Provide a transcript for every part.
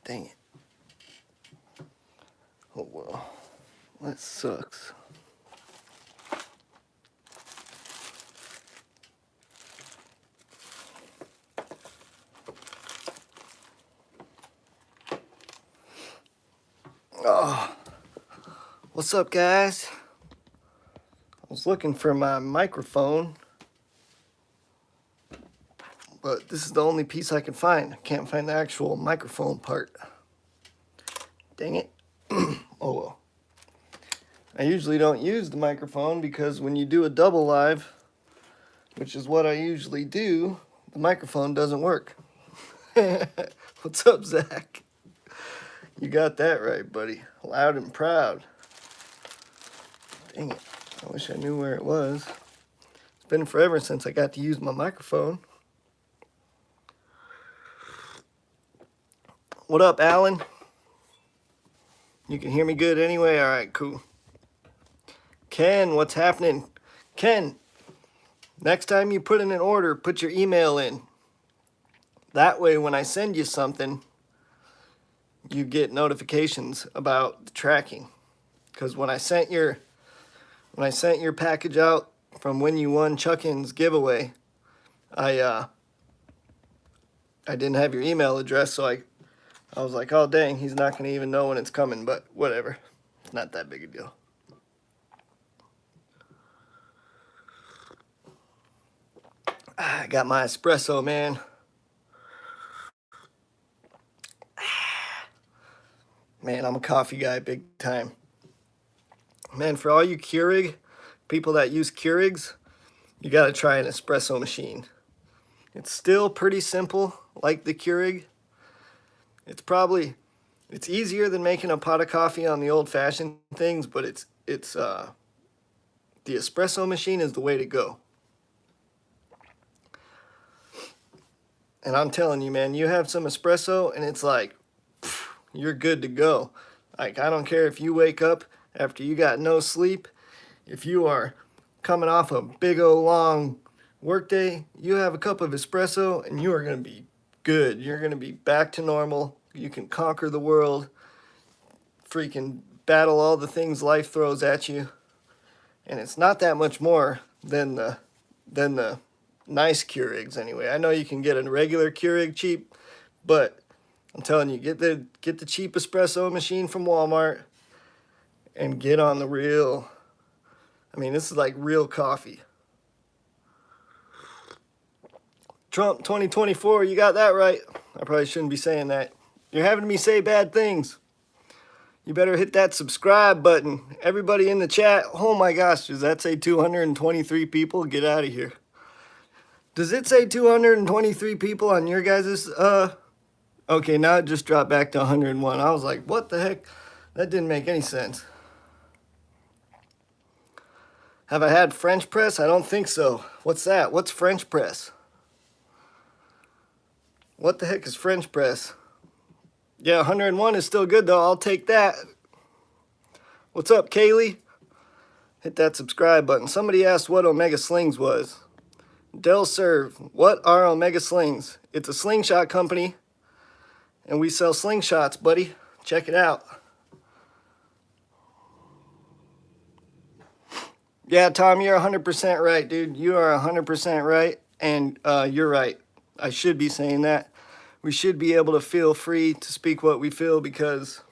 Dang it. Oh well, that sucks. Oh, what's up, guys? I was looking for my microphone, but this is the only piece I can find. I can't find the actual microphone part. Dang it. Oh well. I usually don't use the microphone because when you do a double live, which is what I usually do, the microphone doesn't work. What's up, Zach? You got that right, buddy. Loud and proud. Dang it. I wish I knew where it was. It's been forever since I got to use my microphone. What up, Alan? You can hear me good anyway? All right, cool. Ken, what's happening? Ken, next time you put in an order, put your email in. That way, when I send you something, you get notifications about the tracking. Because when I sent your package out from when you won Chuckin's giveaway, I didn't have your email address, so I was like, oh dang, he's not gonna even know when it's coming, but whatever. It's not that big a deal. I got my espresso, man. Man, I'm a coffee guy big time. Man, for all you Keurig, people that use Keurigs, you gotta try an espresso machine. It's still pretty simple, like the Keurig. It's easier than making a pot of coffee on the old-fashioned things, but the espresso machine is the way to go. And I'm telling you, man, you have some espresso and it's like, you're good to go. Like, I don't care if you wake up after you got no sleep, if you are coming off a big old long workday, you have a cup of espresso and you are going to be good. You're going to be back to normal. You can conquer the world, freaking battle all the things life throws at you. And it's not that much more than the nice Keurigs anyway. I know you can get a regular Keurig cheap, but I'm telling you, get the cheap espresso machine from Walmart and get on the real. I mean, this is like real coffee. Trump 2024, you got that right. I probably shouldn't be saying that. You're having me say bad things. You better hit that subscribe button. Everybody in the chat, oh my gosh, does that say 223 people? Get out of here. Does it say 223 people on your guys', okay, now it just dropped back to 101. I was like, what the heck? That didn't make any sense. Have I had French press? I don't think so. What's that? What's French press? What the heck is French press? Yeah, 101 is still good though. I'll take that. What's up, Kaylee? Hit that subscribe button. Somebody asked what Omega Slings was. Del Serve, what are Omega Slings? It's a slingshot company, and we sell slingshots, buddy. Check it out. Yeah, Tom, you're 100% right, dude. You are 100% right, and you're right. I should be saying that. We should be able to feel free to speak what we feel because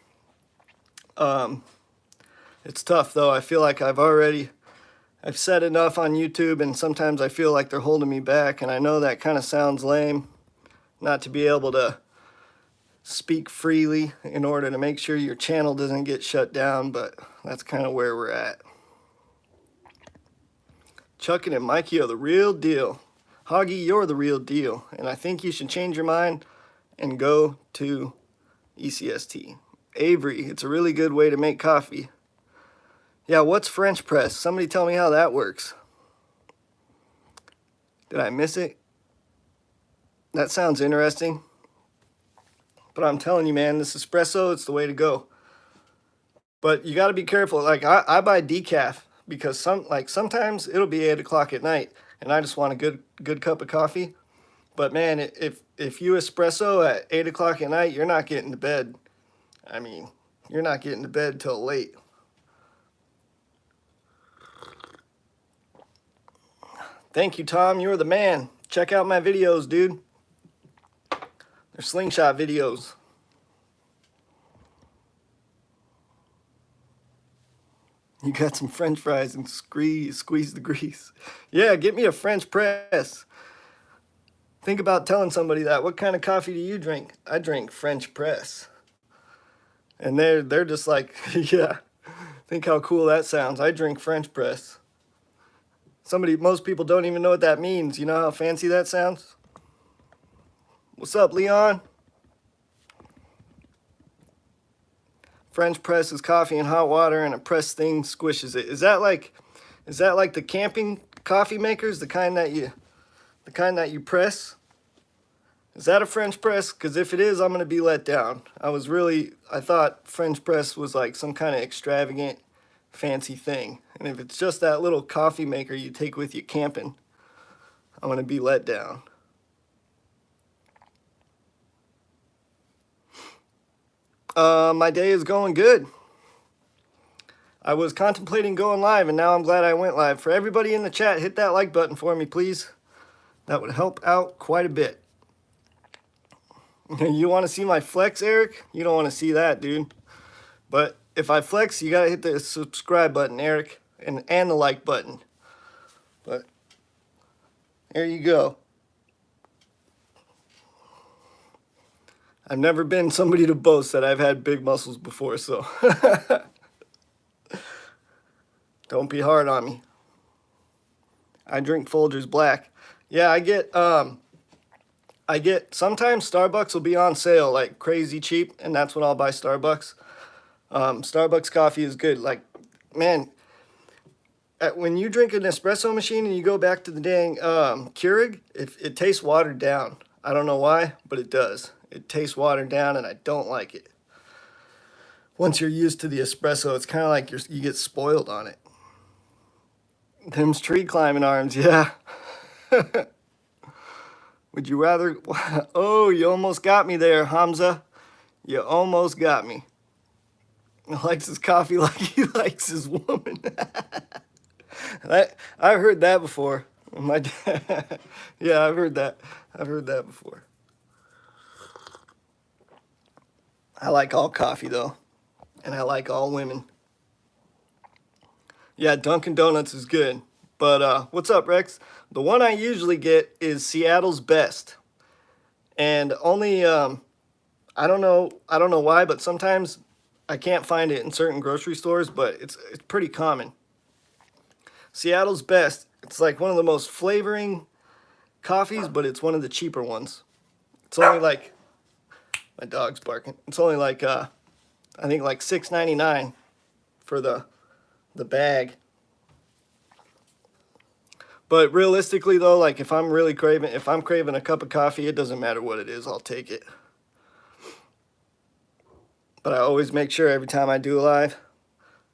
it's tough, though. I feel like I've said enough on YouTube, and sometimes I feel like they're holding me back, and I know that kind of sounds lame, not to be able to speak freely in order to make sure your channel doesn't get shut down, but that's kind of where we're at. Chuckin and Mikey are the real deal. Hoggy, you're the real deal, and I think you should change your mind and go to ECST. Avery, it's a really good way to make coffee. Yeah, what's French press? Somebody tell me how that works. Did I miss it? That sounds interesting. But I'm telling you, man, this espresso, it's the way to go. But you got to be careful. Like, I buy decaf because sometimes it'll be 8 o'clock at night and I just want a good cup of coffee. But man, if you espresso at 8 o'clock at night, you're not getting to bed. I mean, you're not getting to bed till late. Thank you, Tom. You're the man. Check out my videos, dude. They're Slingshot videos. You got some French fries and squeeze the grease. Yeah, get me a French press. Think about telling somebody that. What kind of coffee do you drink? I drink French press. And they're just like, yeah. Think how cool that sounds. I drink French press. Most people don't even know what that means. You know how fancy that sounds? What's up, Leon? French press is coffee in hot water and a press thing squishes it. Is that like the camping coffee makers, the kind that you press? Is that a French press? Because if it is, I'm gonna be let down. I thought French press was like some kind of extravagant, fancy thing. And if it's just that little coffee maker you take with you camping, I'm gonna be let down. My day is going good. I was contemplating going live, and now I'm glad I went live. For everybody in the chat, hit that like button for me, please. That would help out quite a bit. You want to see my flex, Eric? You don't want to see that, dude. But if I flex, you got to hit the subscribe button, Eric, and the like button. But there you go. I've never been somebody to boast that I've had big muscles before, so don't be hard on me. I drink Folgers Black. Yeah, I get sometimes Starbucks will be on sale like crazy cheap, and that's when I'll buy Starbucks. Starbucks coffee is good. Like, man, when you drink an espresso machine and you go back to the dang Keurig, it tastes watered down. I don't know why, but it does. It tastes watered down, and I don't like it. Once you're used to the espresso, it's kind of like you get spoiled on it. Them's tree climbing arms, yeah. Would you rather... Oh, you almost got me there, Hamza. You almost got me. He likes his coffee like he likes his woman. I've heard that before. Yeah, I've heard that. I've heard that before. I like all coffee, though. And I like all women. Yeah, Dunkin' Donuts is good. But what's up, Rex? The one I usually get is Seattle's Best. And only, I don't know why, but sometimes I can't find it in certain grocery stores, but it's pretty common. Seattle's Best. It's like one of the most flavoring coffees, but it's one of the cheaper ones. It's only like... My dog's barking. It's only like, I think like $6.99 for the bag. But realistically though, like if I'm craving a cup of coffee, it doesn't matter what it is, I'll take it. But I always make sure every time I do a live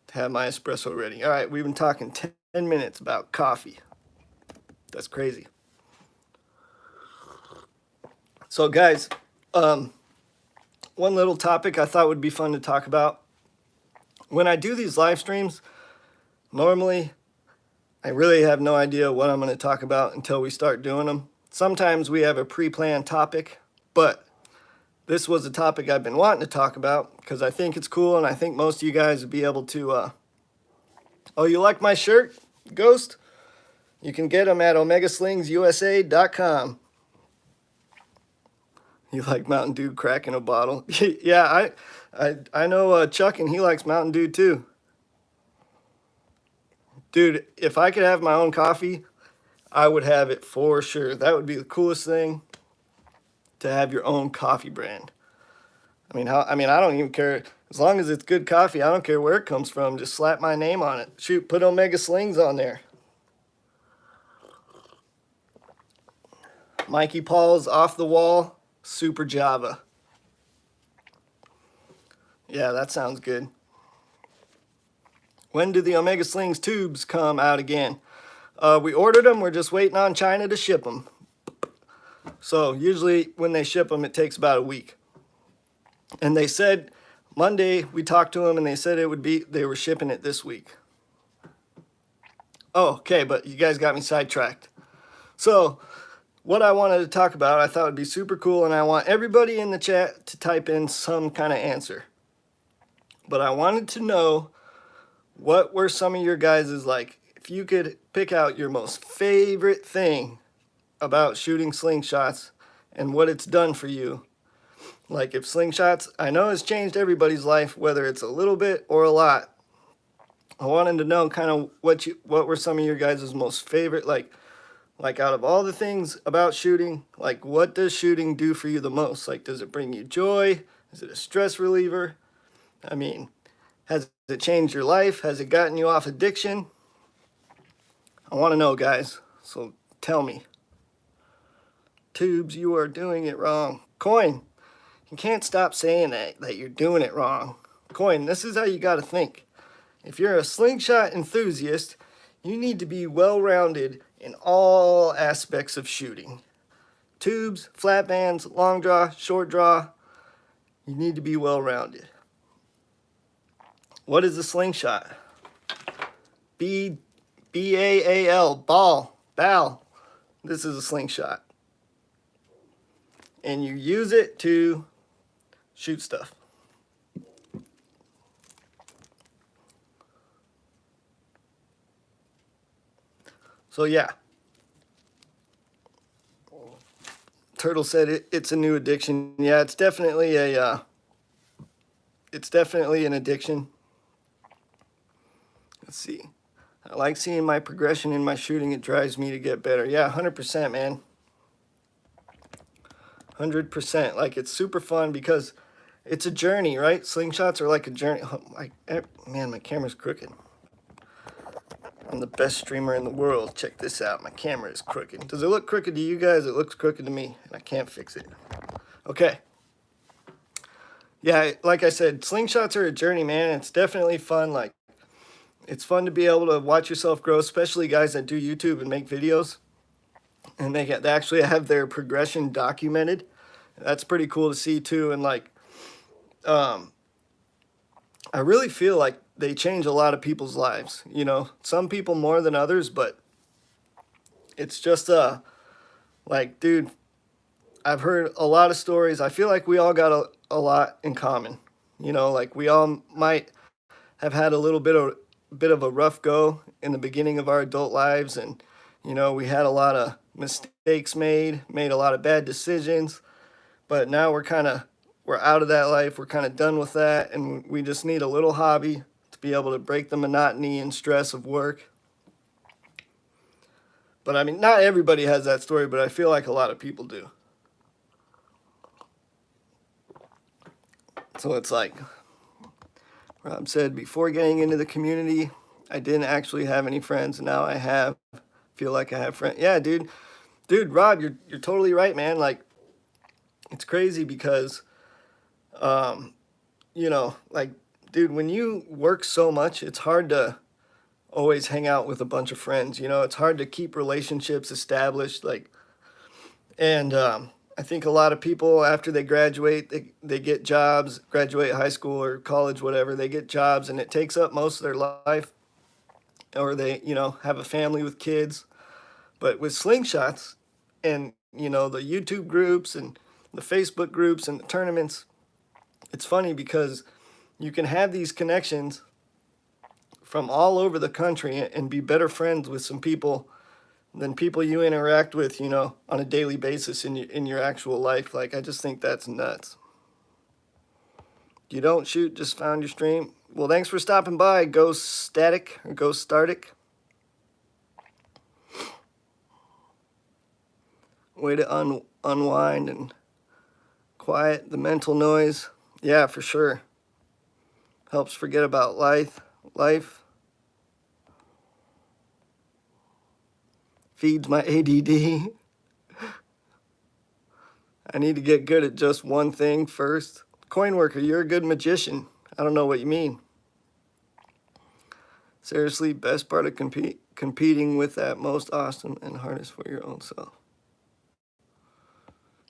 to have my espresso ready. All right, we've been talking 10 minutes about coffee. That's crazy. So guys, one little topic I thought would be fun to talk about. When I do these live streams, normally I really have no idea what I'm going to talk about until we start doing them. Sometimes we have a pre-planned topic, but this was a topic I've been wanting to talk about because I think it's cool and I think most of you guys would be able to... Oh, you like my shirt, Ghost? You can get them at omegaslingsUSA.com. You like Mountain Dew crack in a bottle? Yeah, I know Chuck, and he likes Mountain Dew too. Dude, if I could have my own coffee, I would have it for sure. That would be the coolest thing, to have your own coffee brand. I mean, I don't even care. As long as it's good coffee, I don't care where it comes from. Just slap my name on it. Shoot, put Omega Slings on there. Mikey Paul's Off the Wall. Super Java. Yeah, that sounds good. When do the Omega Slings tubes come out again? We ordered them. We're just waiting on China to ship them. So usually when they ship them, it takes about a week. And they said Monday, we talked to them and they said they were shipping it this week. Oh, okay, but you guys got me sidetracked. So what I wanted to talk about, I thought would be super cool, and I want everybody in the chat to type in some kind of answer. But I wanted to know, what were some of your guys' like, if you could pick out your most favorite thing about shooting slingshots and what it's done for you. Like if slingshots, I know it's changed everybody's life, whether it's a little bit or a lot. I wanted to know kind of what were some of your guys' most favorite, like out of all the things about shooting, like what does shooting do for you the most? Like, does it bring you joy? Is it a stress reliever? I mean, has it changed your life? Has it gotten you off addiction? I want to know, guys. So tell me. Tubes, you are doing it wrong. Coin, you can't stop saying that you're doing it wrong. Coin, this is how you got to think. If you're a slingshot enthusiast, you need to be well-rounded in all aspects of shooting. Tubes, flat bands, long draw, short draw, you need to be well-rounded. What is a slingshot? B-A-A-L, ball. This is a slingshot. And you use it to shoot stuff. So yeah. Turtle said it's a new addiction. Yeah, it's definitely an addiction. Let's see. I like seeing my progression in my shooting. It drives me to get better. Yeah, 100%, man. 100%. Like, it's super fun because it's a journey, right? Slingshots are like a journey. Oh, man, my camera's crooked. I'm the best streamer in the world. Check this out. My camera is crooked. Does it look crooked to you guys? It looks crooked to me, and I can't fix it. Okay. Yeah, like I said, slingshots are a journey, man. It's definitely fun. Like, it's fun to be able to watch yourself grow, especially guys that do YouTube and make videos. And they actually have their progression documented. That's pretty cool to see, too. And, like, I really feel like they change a lot of people's lives. You know, some people more than others, but it's just, like, dude, I've heard a lot of stories. I feel like we all got a lot in common. You know, like we all might have had a little bit of a rough go in the beginning of our adult lives, and you know, we had a lot of mistakes made a lot of bad decisions, but now we're out of that life. We're kind of done with that, and we just need a little hobby to be able to break the monotony and stress of work. But I mean, not everybody has that story, but I feel like a lot of people do. So it's like Rob said, before getting into the community, I didn't actually have any friends. Now I feel like I have friends. Yeah, dude, Rob, you're totally right, man. Like, it's crazy because, you know, like, dude, when you work so much, it's hard to always hang out with a bunch of friends. You know, it's hard to keep relationships established. Like, and I think a lot of people, after they graduate, they get jobs, graduate high school or college, whatever, they get jobs, and it takes up most of their life. Or they, you know, have a family with kids. But with slingshots and, you know, the YouTube groups and the Facebook groups and the tournaments, it's funny because you can have these connections from all over the country and be better friends with some people than people you interact with, you know, on a daily basis in your actual life. Like, I just think that's nuts. You don't shoot, just found your stream. Well, thanks for stopping by, Ghost Static or Ghost Startic. Way to unwind and quiet the mental noise. Yeah, for sure. Helps forget about life. Feeds my ADD. I need to get good at just one thing first. Coin worker, you're a good magician. I don't know what you mean. Seriously, best part of competing with that most awesome and hardest for your own self.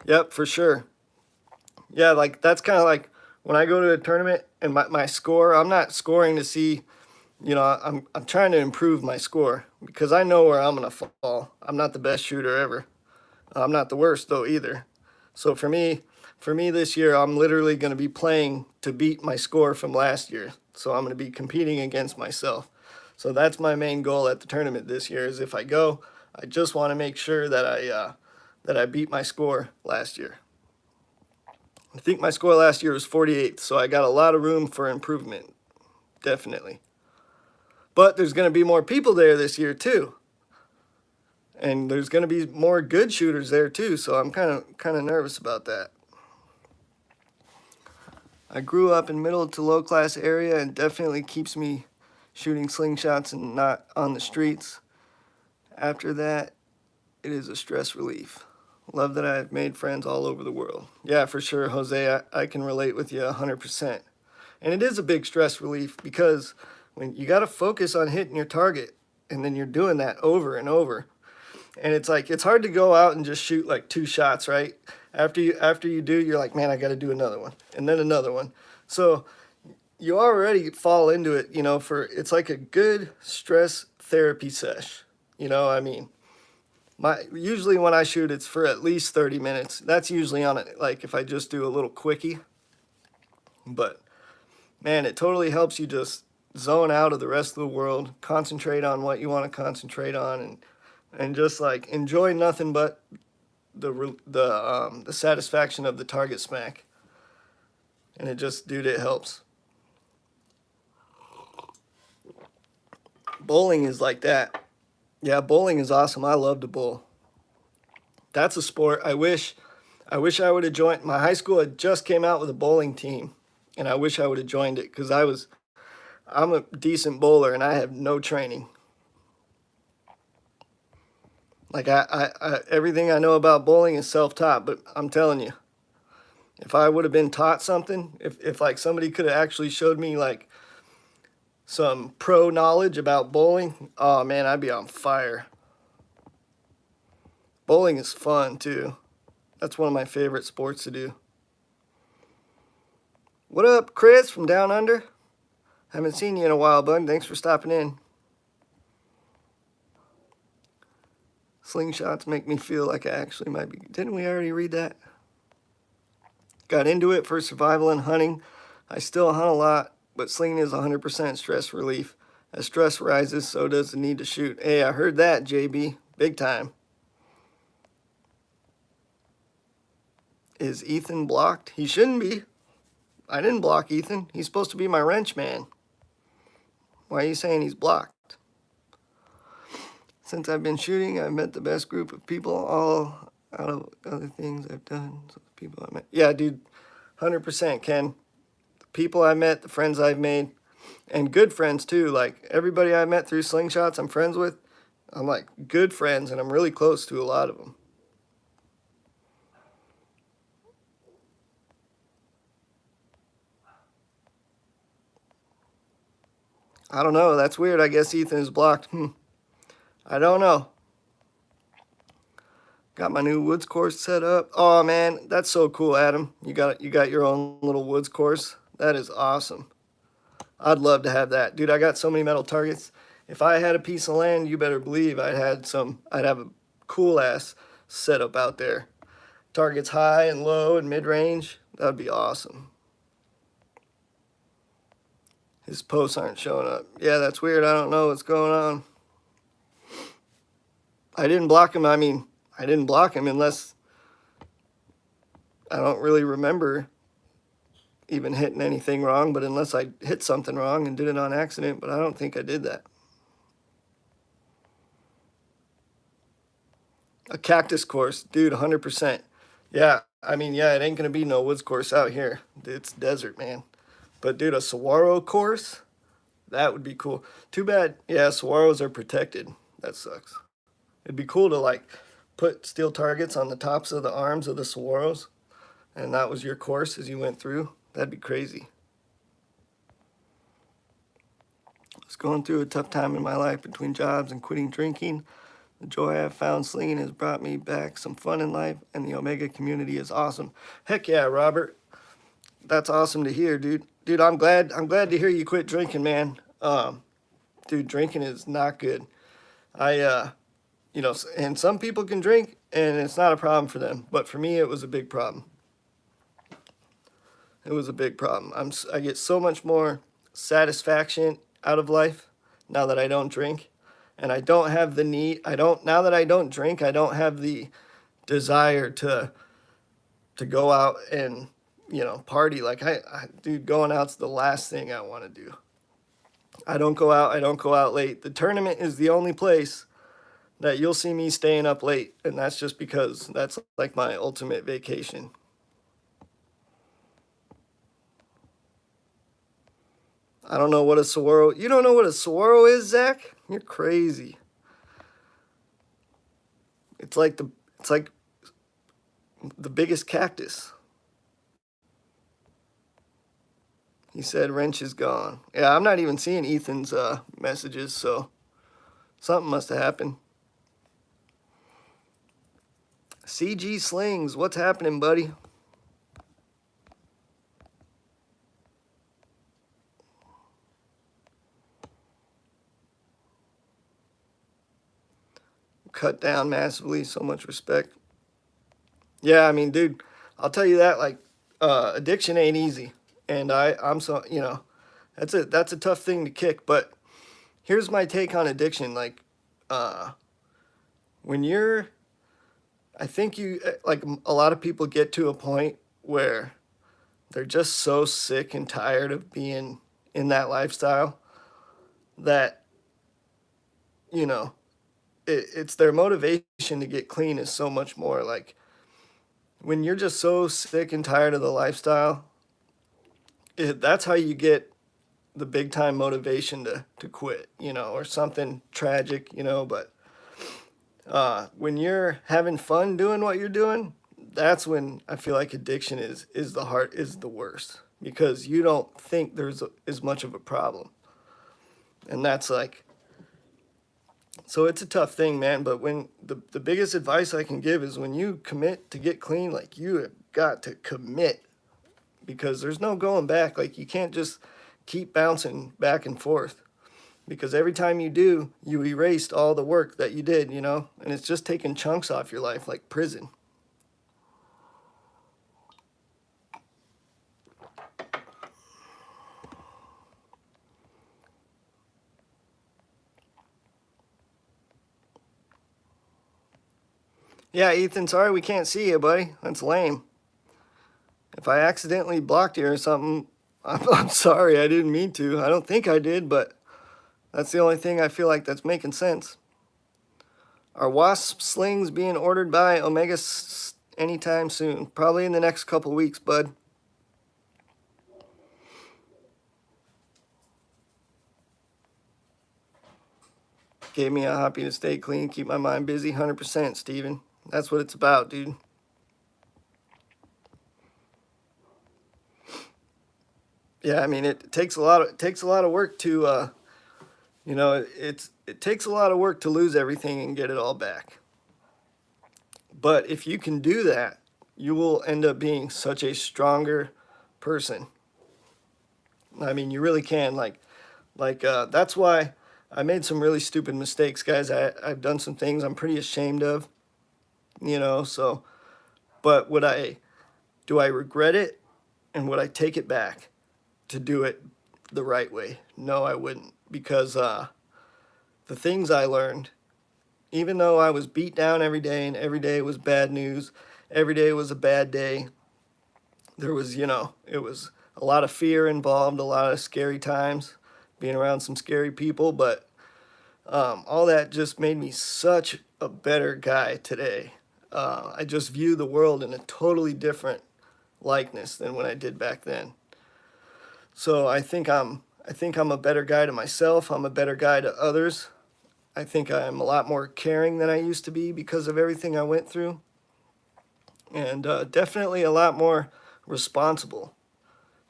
Yep, for sure. Yeah, like that's kind of like when I go to a tournament and my score, I'm not scoring to see, I'm trying to improve my score because I know where I'm gonna fall. I'm not the best shooter ever. I'm not the worst though either. So for me this year, I'm literally going to be playing to beat my score from last year. So I'm going to be competing against myself. So that's my main goal at the tournament this year. Is if I go, I just want to make sure that I beat my score last year. I think my score last year was 48th, so I got a lot of room for improvement, definitely. But there's going to be more people there this year too, and there's going to be more good shooters there too. So I'm kind of nervous about that. I grew up in middle to low class area and definitely keeps me shooting slingshots and not on the streets. After that, it is a stress relief. Love that I've made friends all over the world. Yeah, for sure, Jose, I can relate with you 100%. And it is a big stress relief because when you got to focus on hitting your target and then you're doing that over and over. And it's like it's hard to go out and just shoot like two shots, right? After you do, you're like, man, I got to do another one and then another one. So you already fall into it, for it's like a good stress therapy sesh. I mean, usually when I shoot, it's for at least 30 minutes. That's usually on it. Like if I just do a little quickie, but man, it totally helps you just zone out of the rest of the world, concentrate on what you want to concentrate on, and just like enjoy nothing but the satisfaction of the target smack. And dude, it helps. Bowling is like that. Yeah, bowling is awesome. I love to bowl. That's a sport. I would have joined. My high school had just came out with a bowling team, and I wish I would have joined it because I'm a decent bowler and I have no training. Like everything I know about bowling is self-taught, but I'm telling you, if I would have been taught something, if like somebody could have actually showed me like some pro knowledge about bowling, oh man, I'd be on fire. Bowling is fun too. That's one of my favorite sports to do. What up, Chris from Down Under? Haven't seen you in a while, bud. Thanks for stopping in. Slingshots make me feel like I actually might be. Didn't we already read that? Got into it for survival and hunting. I still hunt a lot, but slinging is 100% stress relief. As stress rises, so does the need to shoot. Hey, I heard that, JB. Big time. Is Ethan blocked? He shouldn't be. I didn't block Ethan. He's supposed to be my wrench man. Why are you saying he's blocked? Since I've been shooting, I've met the best group of people, all out of other things I've done. So the people I met. Yeah, dude, 100%, Ken. The people I met, the friends I've made, and good friends too. Like everybody I met through Slingshots I'm friends with, I'm like good friends, and I'm really close to a lot of them. I don't know. That's weird. I guess Ethan is blocked. I don't know. Got my new woods course set up. Oh man, that's so cool, Adam. You got your own little woods course. That is awesome. I'd love to have that. Dude, I got so many metal targets. If I had a piece of land, you better believe I'd have a cool ass setup out there. Targets high and low and mid-range. That'd be awesome. His posts aren't showing up. Yeah, that's weird. I don't know what's going on. I didn't block him. I didn't block him unless I don't really remember even hitting anything wrong, but unless I hit something wrong and did it on accident, but I don't think I did that. A cactus course, dude, 100%. Yeah, yeah, it ain't gonna be no woods course out here. It's desert, man. But dude, a saguaro course, that would be cool. Too bad, yeah, saguaros are protected. That sucks. It'd be cool to like put steel targets on the tops of the arms of the saguaros, and that was your course as you went through. That'd be crazy. I was going through a tough time in my life between jobs and quitting drinking. The joy I have found slinging has brought me back some fun in life, and the Omega community is awesome. Heck yeah, Robert. That's awesome to hear, dude. Dude, I'm glad to hear you quit drinking, man. Dude, drinking is not good. I and some people can drink and it's not a problem for them, but for me it was a big problem. It was a big problem. I get so much more satisfaction out of life now that I don't drink, and I don't have the need. I don't now that I don't drink. I don't have the desire to go out and party. Like dude, going out's the last thing I want to do. I don't go out. I don't go out late. The tournament is the only place that you'll see me staying up late, and that's just because that's like my ultimate vacation. I don't know what a saguaro. You don't know what a saguaro is, Zach? You're crazy. It's like the biggest cactus. He said wrench is gone. Yeah, I'm not even seeing Ethan's messages, so something must have happened. CG Slings, what's happening, buddy? Cut down massively, so much respect. Yeah, I mean, dude, I'll tell you that, like, addiction ain't easy. And I'm so, that's a tough thing to kick. But here's my take on addiction. Like, when you're, I think like a lot of people get to a point where they're just so sick and tired of being in that lifestyle that, it's their motivation to get clean is so much more. Like, when you're just so sick and tired of the lifestyle, that's how you get the big time motivation to quit, or something tragic, but when you're having fun doing what you're doing, that's when I feel like addiction is the worst, because you don't think there's as much of a problem. And that's like, so it's a tough thing, man. But when the biggest advice I can give is when you commit to get clean, like, you have got to commit, because there's no going back. Like, you can't just keep bouncing back and forth, because every time you do, you erased all the work that you did, and it's just taking chunks off your life, like prison. Yeah, Ethan, sorry we can't see you, buddy. That's lame. If I accidentally blocked you or something, I'm sorry. I didn't mean to. I don't think I did, but that's the only thing I feel like that's making sense. Are wasp slings being ordered by Omega anytime soon? Probably in the next couple weeks, bud. Gave me a hobby to stay clean, keep my mind busy. 100%, Steven. That's what it's about, dude. Yeah, I mean, it takes a lot of work to it takes a lot of work to lose everything and get it all back. But if you can do that, you will end up being such a stronger person. I mean, you really can. That's why I made some really stupid mistakes, guys. I've done some things I'm pretty ashamed of, so, but do I regret it, and would I take it back to do it the right way? No, I wouldn't, because the things I learned, even though I was beat down every day and every day was bad news, every day was a bad day, there was, it was a lot of fear involved, a lot of scary times, being around some scary people, but all that just made me such a better guy today. I just view the world in a totally different likeness than when I did back then. So I think I'm a better guy to myself. I'm a better guy to others. I think I'm a lot more caring than I used to be because of everything I went through. And definitely a lot more responsible,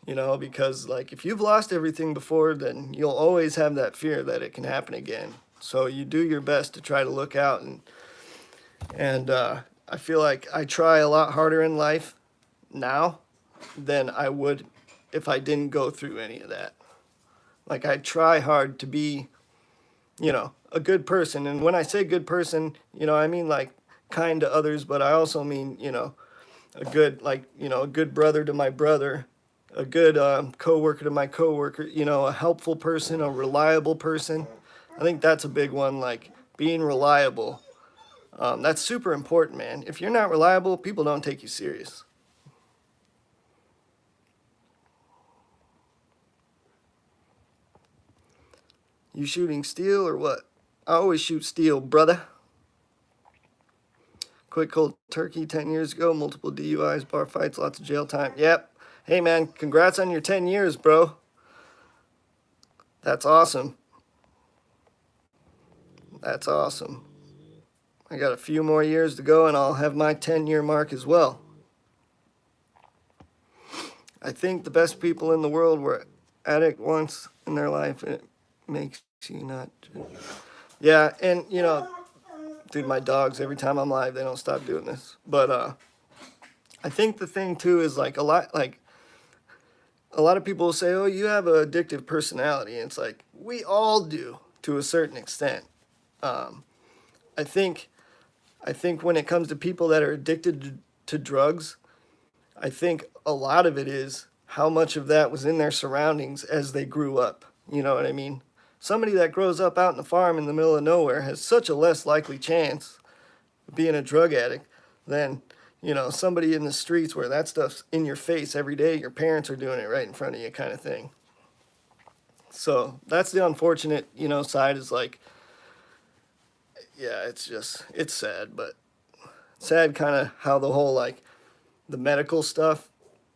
because, like, if you've lost everything before, then you'll always have that fear that it can happen again. So you do your best to try to look out, and I feel like I try a lot harder in life now than I would if I didn't go through any of that. Like I try hard to be, a good person. And when I say good person, I mean like kind to others, but I also mean, a good, like, a good brother to my brother, a good coworker to my coworker, a helpful person, a reliable person. I think that's a big one, like being reliable. That's super important, man. If you're not reliable, people don't take you serious. You shooting steel or what? I always shoot steel, brother. Quit cold turkey 10 years ago, multiple DUIs, bar fights, lots of jail time. Yep. Hey, man, congrats on your 10 years, bro. That's awesome. That's awesome. I got a few more years to go, and I'll have my 10-year mark as well. I think the best people in the world were addict once in their life. It makes you not. Yeah, and, dude, my dogs, every time I'm live, they don't stop doing this. But I think the thing, too, is, like, a lot of people will say, oh, you have an addictive personality. And it's like, we all do to a certain extent. I think when it comes to people that are addicted to drugs, I think a lot of it is how much of that was in their surroundings as they grew up. You know what I mean? Somebody that grows up out in the farm in the middle of nowhere has such a less likely chance of being a drug addict than, somebody in the streets where that stuff's in your face every day. Your parents are doing it right in front of you, kind of thing. So that's the unfortunate, side is like, yeah, it's sad, but sad kind of how the whole, like, the medical stuff,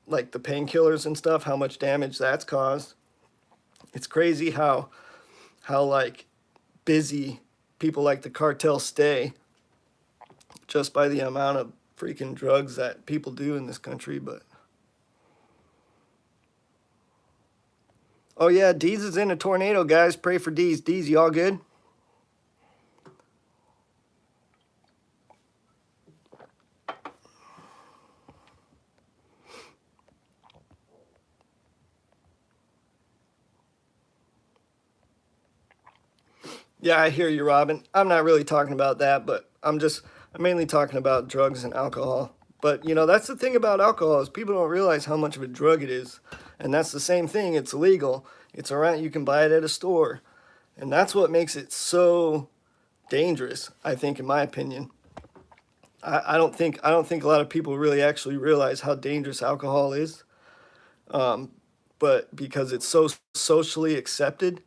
like the painkillers and stuff, how much damage that's caused. It's crazy how like busy people like the cartel stay just by the amount of freaking drugs that people do in this country. But oh yeah, Deez is in a tornado, guys. Pray for Deez. Deez, you all good? Yeah, I hear you, Robin. I'm not really talking about that, but I'm mainly talking about drugs and alcohol. But, that's the thing about alcohol is people don't realize how much of a drug it is. And that's the same thing. It's illegal. It's around, you can buy it at a store. And that's what makes it so dangerous, I think, in my opinion. I don't think a lot of people really actually realize how dangerous alcohol is. But because it's so socially accepted.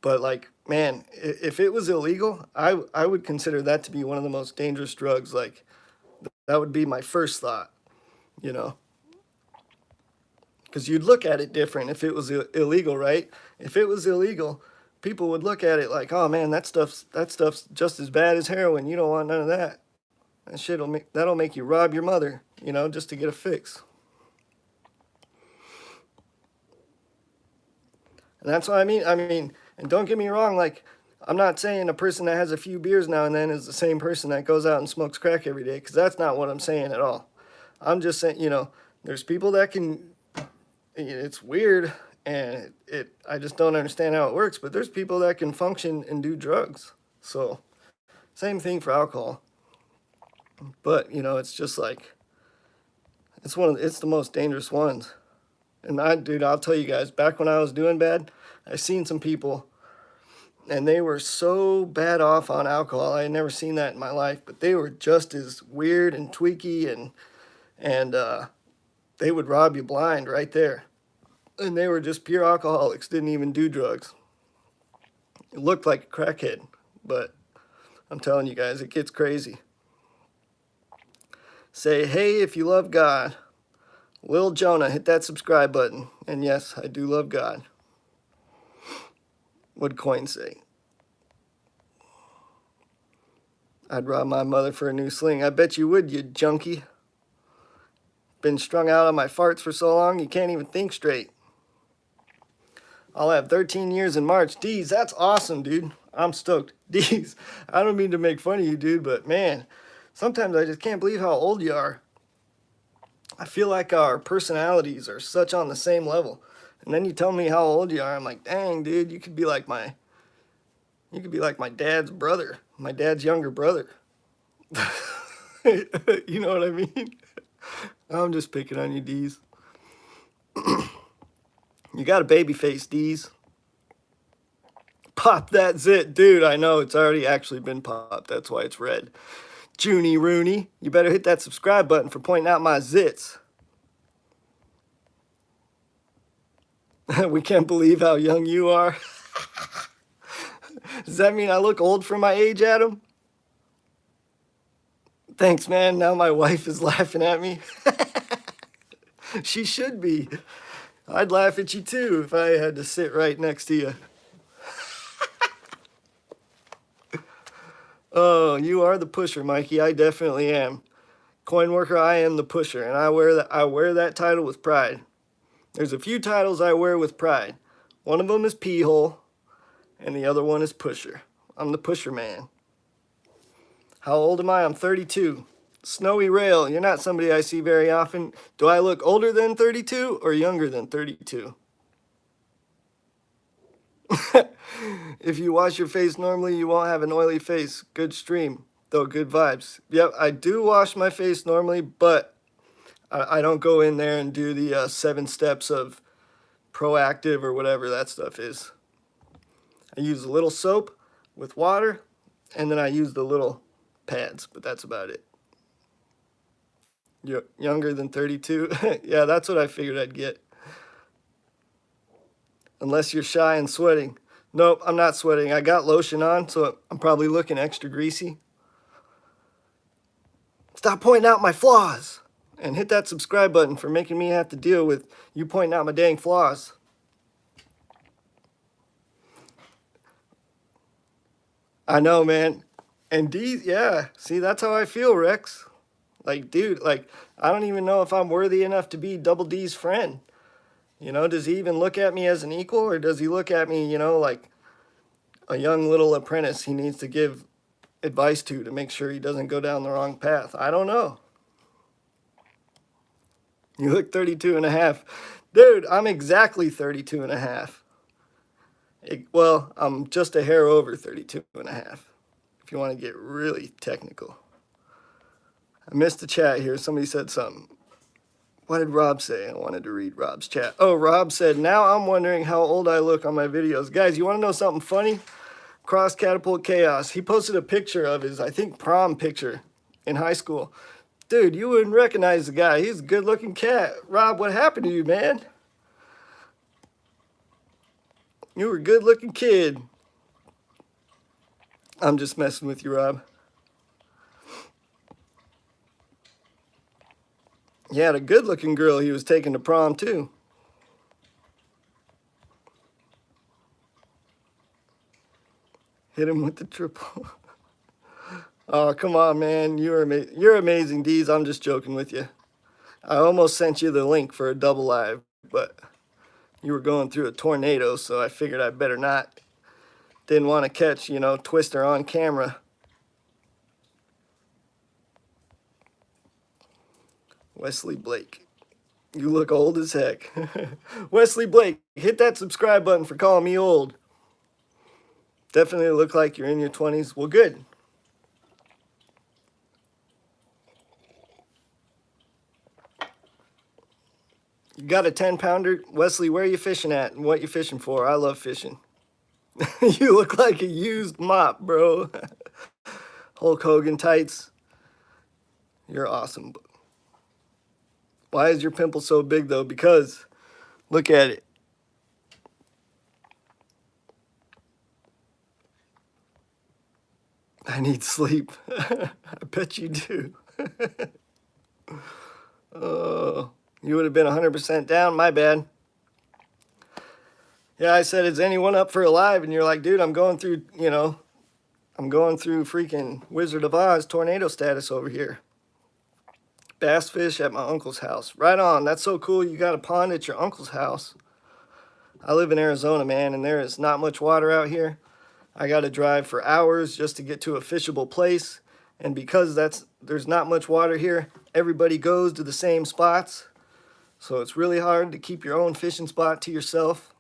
But like, man, if it was illegal, I would consider that to be one of the most dangerous drugs. Like, that would be my first thought, because you'd look at it different if it was illegal, right? If it was illegal, people would look at it like, oh man, that stuff's just as bad as heroin. You don't want none of that. That'll make you rob your mother, just to get a fix. And that's what I mean. And don't get me wrong, like, I'm not saying a person that has a few beers now and then is the same person that goes out and smokes crack every day, because that's not what I'm saying at all. I'm just saying, there's people that can, it's weird, and I just don't understand how it works, but there's people that can function and do drugs. So, same thing for alcohol. But, it's just like, it's the most dangerous ones. And dude, I'll tell you guys, back when I was doing bad, I seen some people, and they were so bad off on alcohol. I had never seen that in my life, but they were just as weird and tweaky, and they would rob you blind right there. And they were just pure alcoholics, didn't even do drugs. It looked like a crackhead, but I'm telling you guys, it gets crazy. Say, hey, if you love God. Lil Jonah, hit that subscribe button. And yes, I do love God. What'd Coin say? I'd rob my mother for a new sling. I bet you would, you junkie. Been strung out on my farts for so long, you can't even think straight. I'll have 13 years in March. Deez, that's awesome, dude. I'm stoked. D's, I don't mean to make fun of you, dude, but man, sometimes I just can't believe how old you are. I feel like our personalities are such on the same level. And then you tell me how old you are. I'm like, dang, dude, you could be like my dad's brother, my dad's younger brother. You know what I mean? I'm just picking on you, D's. You got a baby face, D's. Pop that zit. Dude, I know it's already actually been popped. That's why it's red. Junie Rooney, you better hit that subscribe button for pointing out my zits. We can't believe how young you are. Does that mean I look old for my age, Adam? Thanks, man. Now my wife is laughing at me. She should be. I'd laugh at you too if I had to sit right next to you. Oh, you are the pusher, Mikey. I definitely am. Coin worker, I am the pusher, and I wear that title with pride. There's a few titles I wear with pride. One of them is pee hole, and the other one is pusher. I'm the pusher man. How old am I? I'm 32. Snowy Rail, you're not somebody I see very often. Do I look older than 32 or younger than 32? If you wash your face normally, you won't have an oily face. Good stream, though good vibes. Yep, I do wash my face normally, but I don't go in there and do the 7 steps of proactive or whatever that stuff is. I use a little soap with water, and then I use the little pads, but that's about it. You're younger than 32? Yeah, that's what I figured I'd get. Unless you're shy and sweating. Nope, I'm not sweating. I got lotion on, so I'm probably looking extra greasy. Stop pointing out my flaws! And hit that subscribe button for making me have to deal with you pointing out my dang flaws. I know, man. And D, yeah, see, that's how I feel, Rex. Like, dude, like, I don't even know if I'm worthy enough to be Double D's friend. You know, does he even look at me as an equal, or does he look at me, you know, like a young little apprentice he needs to give advice to make sure he doesn't go down the wrong path? I don't know. You look 32 and a half. Dude, I'm exactly 32 and a half. Well, I'm just a hair over 32 and a half, if you want to get really technical. I missed the chat here. Somebody said something. What did Rob say? I wanted to read Rob's chat. Oh, Rob said, now I'm wondering how old I look on my videos. Guys, you want to know something funny? Cross Catapult Chaos. He posted a picture of his, I think, prom picture in high school. Dude, you wouldn't recognize the guy. He's a good-looking cat. Rob, what happened to you, man? You were a good-looking kid. I'm just messing with you, Rob. He had a good-looking girl he was taking to prom, too. Hit him with the triple. Oh, come on, man. You're amazing, Deez. I'm just joking with you. I almost sent you the link for a double live, but you were going through a tornado, so I figured I better not. Didn't want to catch, you know, Twister on camera. Wesley Blake. You look old as heck. Wesley Blake, hit that subscribe button for calling me old. Definitely look like you're in your 20s. Well, good. You got a 10-pounder? Wesley, where are you fishing at and what you fishing for? I love fishing. You look like a used mop, bro. Hulk Hogan tights. You're awesome. Why is your pimple so big, though? Because, look at it. I need sleep. I bet you do. Oh, you would have been 100% down. My bad. Yeah, I said, is anyone up for a live? And you're like, dude, I'm going through, you know, I'm going through freaking Wizard of Oz tornado status over here. Bass fish at my uncle's house. Right on. That's so cool. You got a pond at your uncle's house. I live in Arizona, man, and there is not much water out here. I got to drive for hours just to get to a fishable place. And because there's not much water here, everybody goes to the same spots. So it's really hard to keep your own fishing spot to yourself.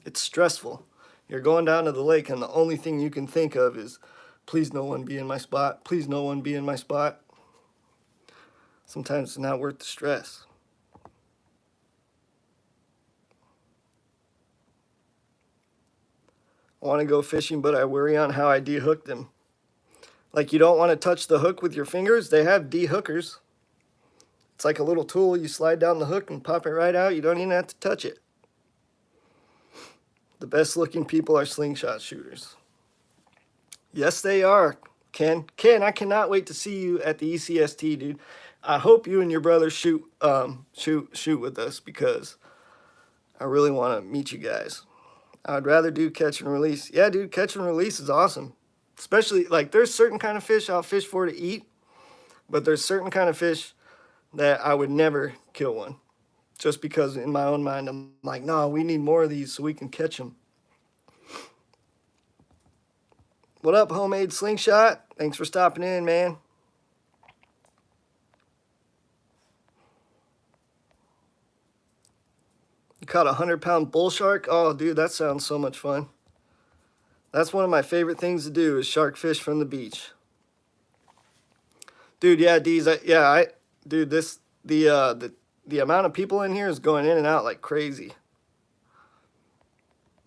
It's stressful. You're going down to the lake and the only thing you can think of is, please no one be in my spot. Please no one be in my spot. Sometimes it's not worth the stress. I want to go fishing, but I worry on how I de-hook them. Like, you don't want to touch the hook with your fingers. They have de-hookers. It's like a little tool. You slide down the hook and pop it right out. You don't even have to touch it. The best looking people are slingshot shooters. Yes, they are. Ken, I cannot wait to see you at the ECST, dude. I hope you and your brother shoot with us, because I really want to meet you guys. I'd rather do catch and release. Yeah, dude, catch and release is awesome. Especially, like, there's certain kind of fish I'll fish for to eat, but there's certain kind of fish that I would never kill one. Just because in my own mind, I'm like, no, we need more of these so we can catch them. What up, Homemade Slingshot? Thanks for stopping in, man. You caught a 100-pound bull shark? Oh, dude, that sounds so much fun. That's one of my favorite things to do, is shark fish from the beach. Dude, yeah, D's, dude, the amount of people in here is going in and out like crazy.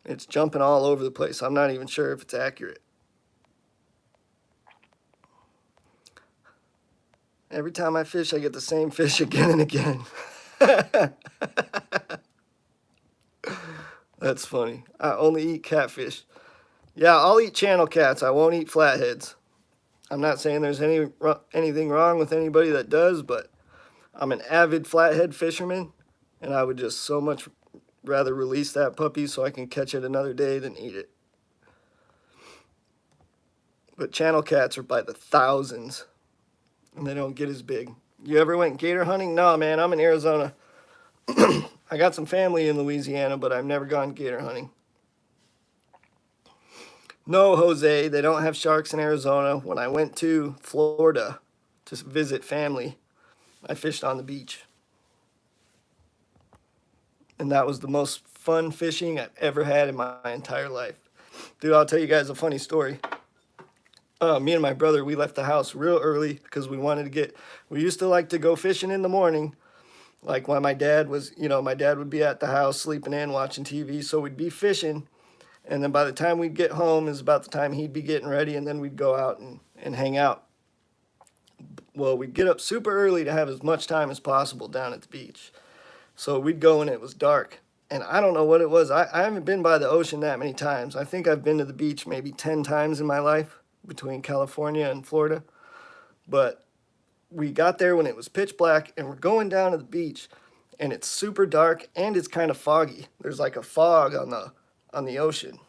It's jumping all over the place. I'm not even sure if it's accurate. Every time I fish, I get the same fish again and again. That's funny. I only eat catfish. Yeah, I'll eat channel cats. I won't eat flatheads. I'm not saying there's anything wrong with anybody that does, but I'm an avid flathead fisherman, and I would just so much rather release that puppy so I can catch it another day than eat it. But channel cats are by the thousands, and they don't get as big. You ever went gator hunting? No, man, I'm in Arizona. I got some family in Louisiana, but I've never gone gator hunting. No, Jose, they don't have sharks in Arizona. When I went to Florida to visit family, I fished on the beach. And that was the most fun fishing I've ever had in my entire life. Dude, I'll tell you guys a funny story. Me and my brother, we left the house real early because we used to like to go fishing in the morning. Like when my dad was, my dad would be at the house sleeping in, watching TV. So we'd be fishing. And then by the time we'd get home is about the time he'd be getting ready. And then we'd go out and hang out. Well, we'd get up super early to have as much time as possible down at the beach. So we'd go when it was dark. And I don't know what it was. I haven't been by the ocean that many times. I think I've been to the beach maybe 10 times in my life between California and Florida. But we got there when it was pitch black, and we're going down to the beach, and it's super dark and it's kind of foggy. There's like a fog on the ocean.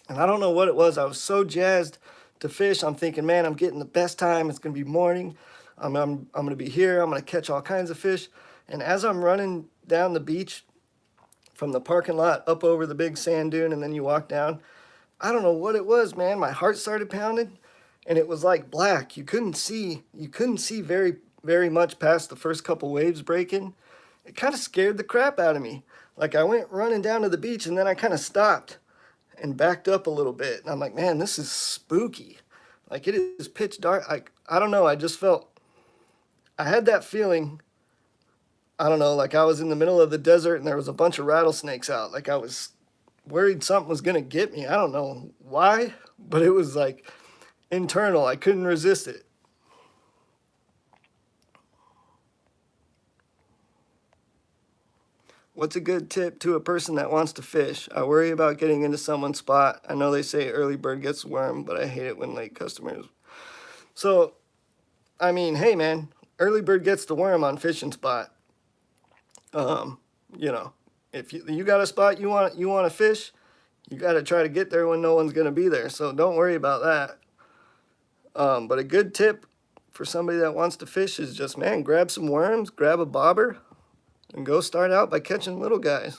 And I don't know what it was. I was so jazzed to fish. I'm thinking, man, I'm getting the best time. It's going to be morning. I'm going to be here. I'm going to catch all kinds of fish. And as I'm running down the beach from the parking lot up over the big sand dune, and then you walk down, I don't know what it was, man. My heart started pounding, and it was like black. You couldn't see very, very much past the first couple waves breaking. It kind of scared the crap out of me. Like, I went running down to the beach, and then I kind of stopped and backed up a little bit. And I'm like, man, this is spooky. Like, it is pitch dark. I don't know. I just felt, I had that feeling, I don't know, like I was in the middle of the desert and there was a bunch of rattlesnakes out. Like, I was worried something was going to get me. I don't know why, but it was like internal. I couldn't resist it. What's a good tip to a person that wants to fish? I worry about getting into someone's spot. I know they say early bird gets the worm, but I hate it when late customers. So, I mean, hey man, early bird gets the worm on fishing spot. If you got a spot you want to fish, you got to try to get there when no one's going to be there. So don't worry about that. But a good tip for somebody that wants to fish is just, man, grab some worms, grab a bobber, and go start out by catching little guys.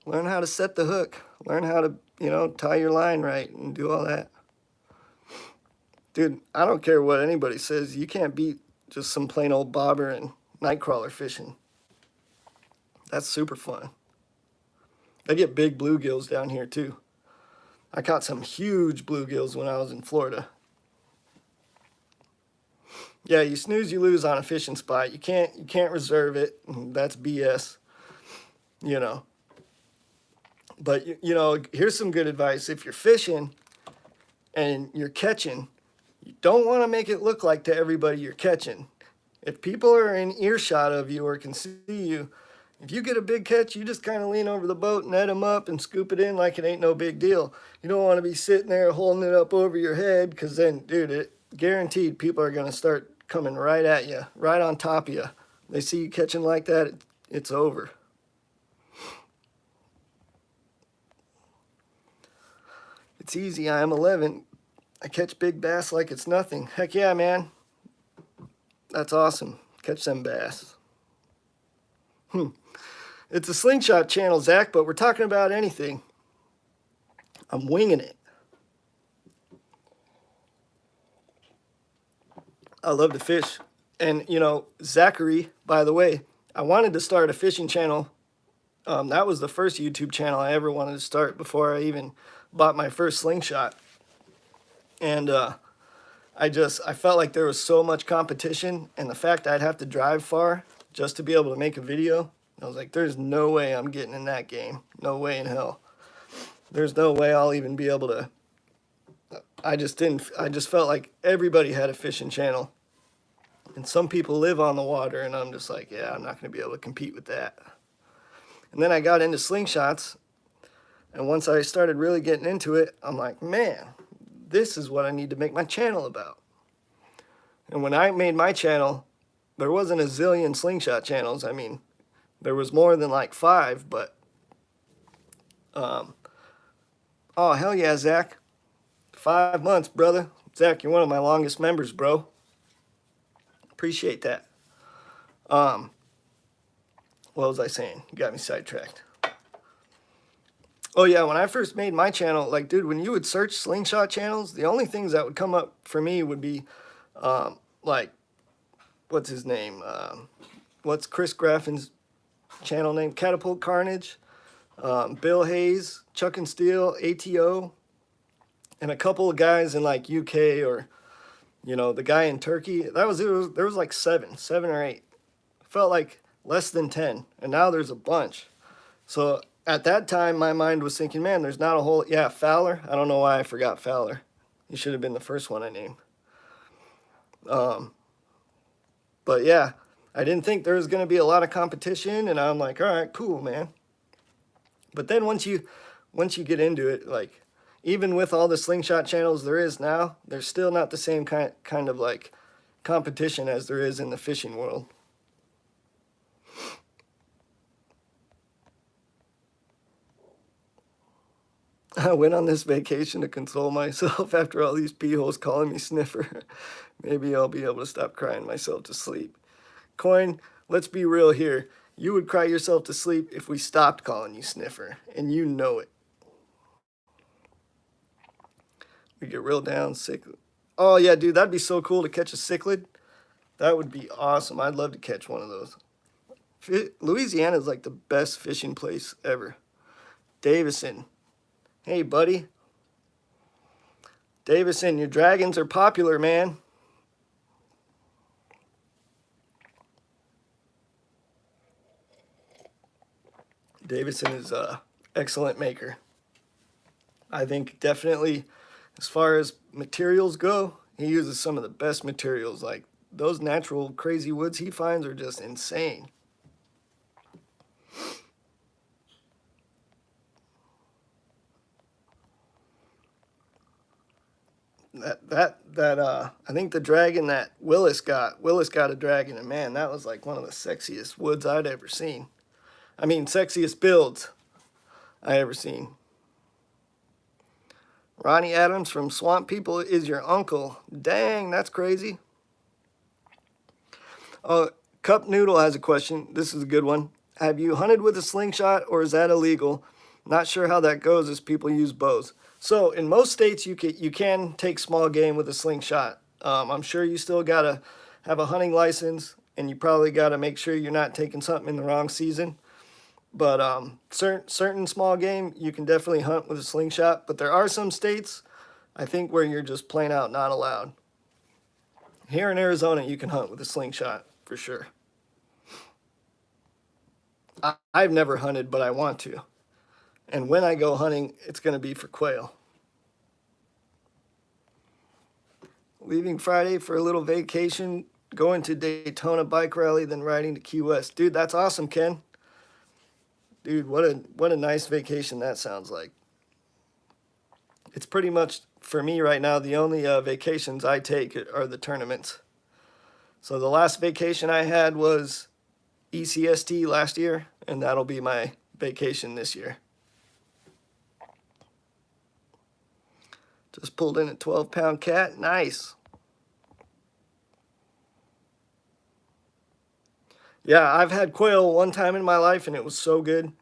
Learn how to set the hook. Learn how to you know, tie your line right and do all that. Dude, I don't care what anybody says. You can't beat just some plain old bobber and nightcrawler fishing. That's super fun. I get big bluegills down here too. I caught some huge bluegills when I was in Florida. Yeah, you snooze, you lose on a fishing spot. You can't reserve it. That's BS. You know. But you know, here's some good advice. If you're fishing and you're catching, you don't want to make it look like to everybody you're catching. If people are in earshot of you or can see you, if you get a big catch, you just kind of lean over the boat, net them up, and scoop it in like it ain't no big deal. You don't want to be sitting there holding it up over your head, because then, dude, it guaranteed people are going to start coming right at you, right on top of you. They see you catching like that, it's over. It's easy. I'm 11. I catch big bass like it's nothing. Heck yeah, man. That's awesome. Catch them bass. It's a Slingshot channel, Zach, but we're talking about anything. I'm winging it. I love to fish. And, you know, Zachary, by the way, I wanted to start a fishing channel. That was the first YouTube channel I ever wanted to start before I even bought my first Slingshot. And I felt like there was so much competition, and the fact I'd have to drive far just to be able to make a video, I was like, there's no way I'm getting in that game. No way in hell. There's no way I'll even be able to. I just felt like everybody had a fishing channel. And some people live on the water, and I'm just like, yeah, I'm not going to be able to compete with that. And then I got into Slingshots, and once I started really getting into it, I'm like, man, this is what I need to make my channel about. And when I made my channel, there wasn't a zillion Slingshot channels. I mean, there was more than like 5, but oh, hell yeah, Zach. 5 months, brother. Zach, you're one of my longest members, bro. Appreciate that. What was I saying? You got me sidetracked. Oh yeah, when I first made my channel, like, dude, when you would search Slingshot channels, the only things that would come up for me would be, like, what's his name? What's Chris Graffin's channel name? Catapult Carnage, Bill Hayes, Chuck and Steel, ATO, and a couple of guys in like UK, or, you know, the guy in Turkey. There was like seven or eight. Felt like less than 10, and now there's a bunch. So at that time, my mind was thinking, man, there's not a whole, yeah, Fowler. I don't know why I forgot Fowler. He should have been the first one I named. But yeah, I didn't think there was going to be a lot of competition, and I'm like, all right, cool, man. But then once you get into it, like, even with all the Slingshot channels there is now, there's still not the same kind of like competition as there is in the fishing world. I went on this vacation to console myself after all these pee-holes calling me sniffer. Maybe I'll be able to stop crying myself to sleep. Coin, let's be real here. You would cry yourself to sleep if we stopped calling you sniffer, and you know it. We get real down, cichlid. Oh yeah, dude, that'd be so cool to catch a cichlid. That would be awesome. I'd love to catch one of those. Louisiana is like the best fishing place ever. Davison. Hey, buddy. Davison, your dragons are popular, man. Davison is an excellent maker. I think definitely, as far as materials go, he uses some of the best materials. Like, those natural crazy woods he finds are just insane. I think the dragon that Willis got a dragon, and man, that was like one of the sexiest woods I'd ever seen. I mean, sexiest builds I ever seen. Ronnie Adams from Swamp People is your uncle. Dang, that's crazy. Cup Noodle has a question. This is a good one. Have you hunted with a slingshot, or is that illegal? Not sure how that goes as people use bows. So in most states, you can take small game with a slingshot. I'm sure you still gotta have a hunting license, and you probably gotta make sure you're not taking something in the wrong season. But certain small game you can definitely hunt with a slingshot. But there are some states, I think, where you're just plain out not allowed. Here in Arizona, you can hunt with a slingshot for sure. I've never hunted, but I want to. And when I go hunting, it's going to be for quail. Leaving Friday for a little vacation, going to Daytona bike rally, then riding to Key West. Dude, that's awesome, Ken. Dude, what a nice vacation that sounds like. It's pretty much, for me right now, the only vacations I take are the tournaments. So the last vacation I had was ECST last year, and that'll be my vacation this year. Just pulled in a 12-pound cat. Nice. Yeah, I've had quail one time in my life, and it was so good.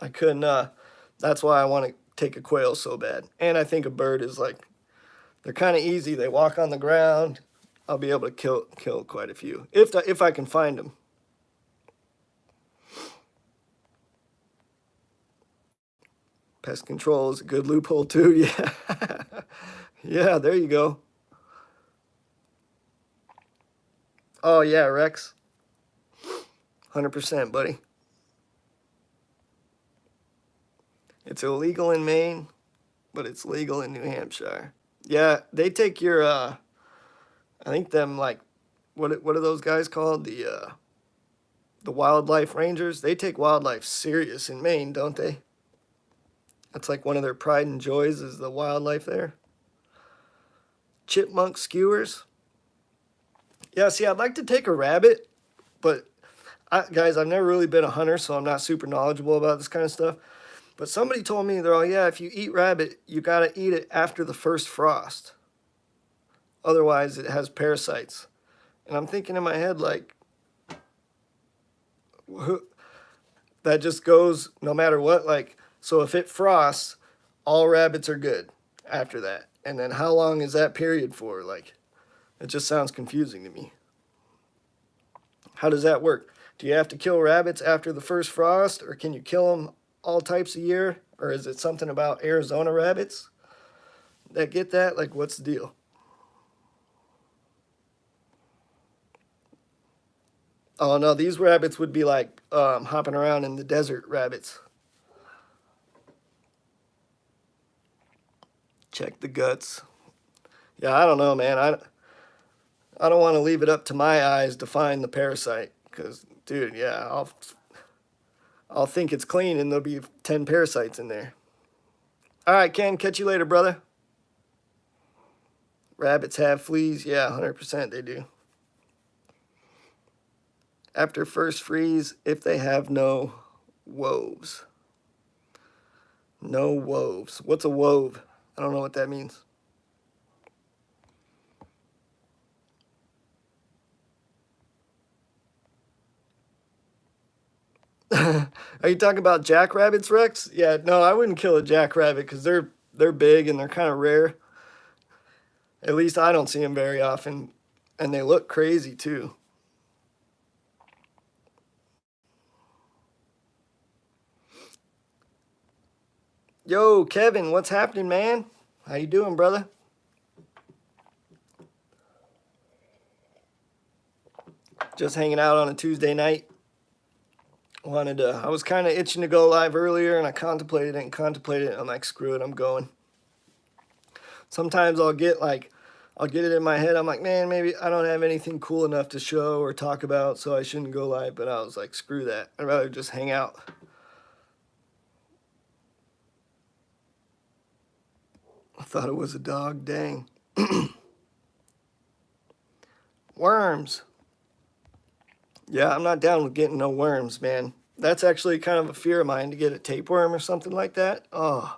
I couldn't, that's why I want to take a quail so bad. And I think a bird is like, they're kind of easy. They walk on the ground. I'll be able to kill quite a few, if I can find them. Pest control is a good loophole too, yeah. Yeah, there you go. Oh yeah, Rex. 100%, buddy. It's illegal in Maine, but it's legal in New Hampshire. Yeah, they take your, I think them, like, what are those guys called? The wildlife rangers. They take wildlife serious in Maine, don't they? That's like one of their pride and joys is the wildlife there. Chipmunk skewers. Yeah, see, I'd like to take a rabbit, but guys, I've never really been a hunter, so I'm not super knowledgeable about this kind of stuff. But somebody told me, they're all, yeah, if you eat rabbit, you got to eat it after the first frost. Otherwise, it has parasites. And I'm thinking in my head, like, that just goes no matter what. Like, so if it frosts, all rabbits are good after that. And then how long is that period for? Like, it just sounds confusing to me. How does that work? Do you have to kill rabbits after the first frost, or can you kill them all types of year? Or is it something about Arizona rabbits that get that? Like, what's the deal? Oh no, these rabbits would be like hopping around in the desert rabbits. Check the guts. Yeah, I don't know, man. I don't want to leave it up to my eyes to find the parasite, because, dude, yeah, I'll think it's clean and there'll be 10 parasites in there. All right, Ken, catch you later, brother. Rabbits have fleas? Yeah, 100% they do. After first freeze, if they have no woves. No woves. What's a wove? I don't know what that means. Are you talking about jackrabbits, Rex? Yeah, no, I wouldn't kill a jackrabbit because they're big and they're kind of rare. At least I don't see them very often, and they look crazy too. Yo, Kevin, what's happening, man? How you doing, brother? Just hanging out on a Tuesday night. I was kind of itching to go live earlier, and I contemplated it and contemplated it. I'm like, screw it, I'm going. Sometimes I'll get it in my head. I'm like, man, maybe I don't have anything cool enough to show or talk about, so I shouldn't go live. But I was like, screw that. I'd rather just hang out. I thought it was a dog. Dang. Worms. Yeah, I'm not down with getting no worms, man. That's actually kind of a fear of mine, to get a tapeworm or something like that. Oh,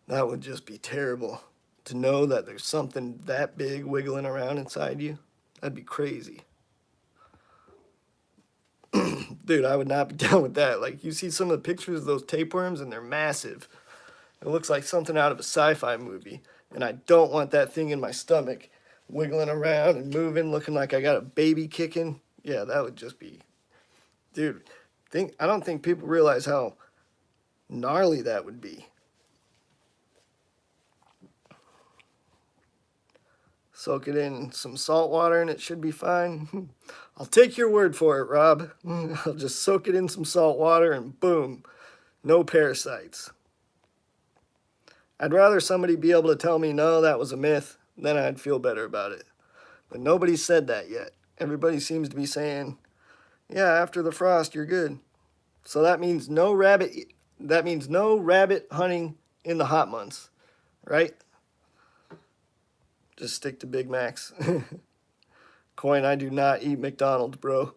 that would just be terrible. To know that there's something that big wiggling around inside you. That'd be crazy. Dude, I would not be down with that. Like, you see some of the pictures of those tapeworms, and they're massive. It looks like something out of a sci-fi movie. And I don't want that thing in my stomach, wiggling around and moving, looking like I got a baby kicking. Yeah, that would just be... Dude, I don't think people realize how gnarly that would be. Soak it in some salt water and it should be fine. I'll take your word for it, Rob. I'll just soak it in some salt water and boom, no parasites. I'd rather somebody be able to tell me, no, that was a myth, then I'd feel better about it. But nobody said that yet. Everybody seems to be saying, yeah, after the frost, you're good. So that means no rabbit hunting in the hot months, right? Just stick to Big Macs. Coin, I do not eat McDonald's, bro.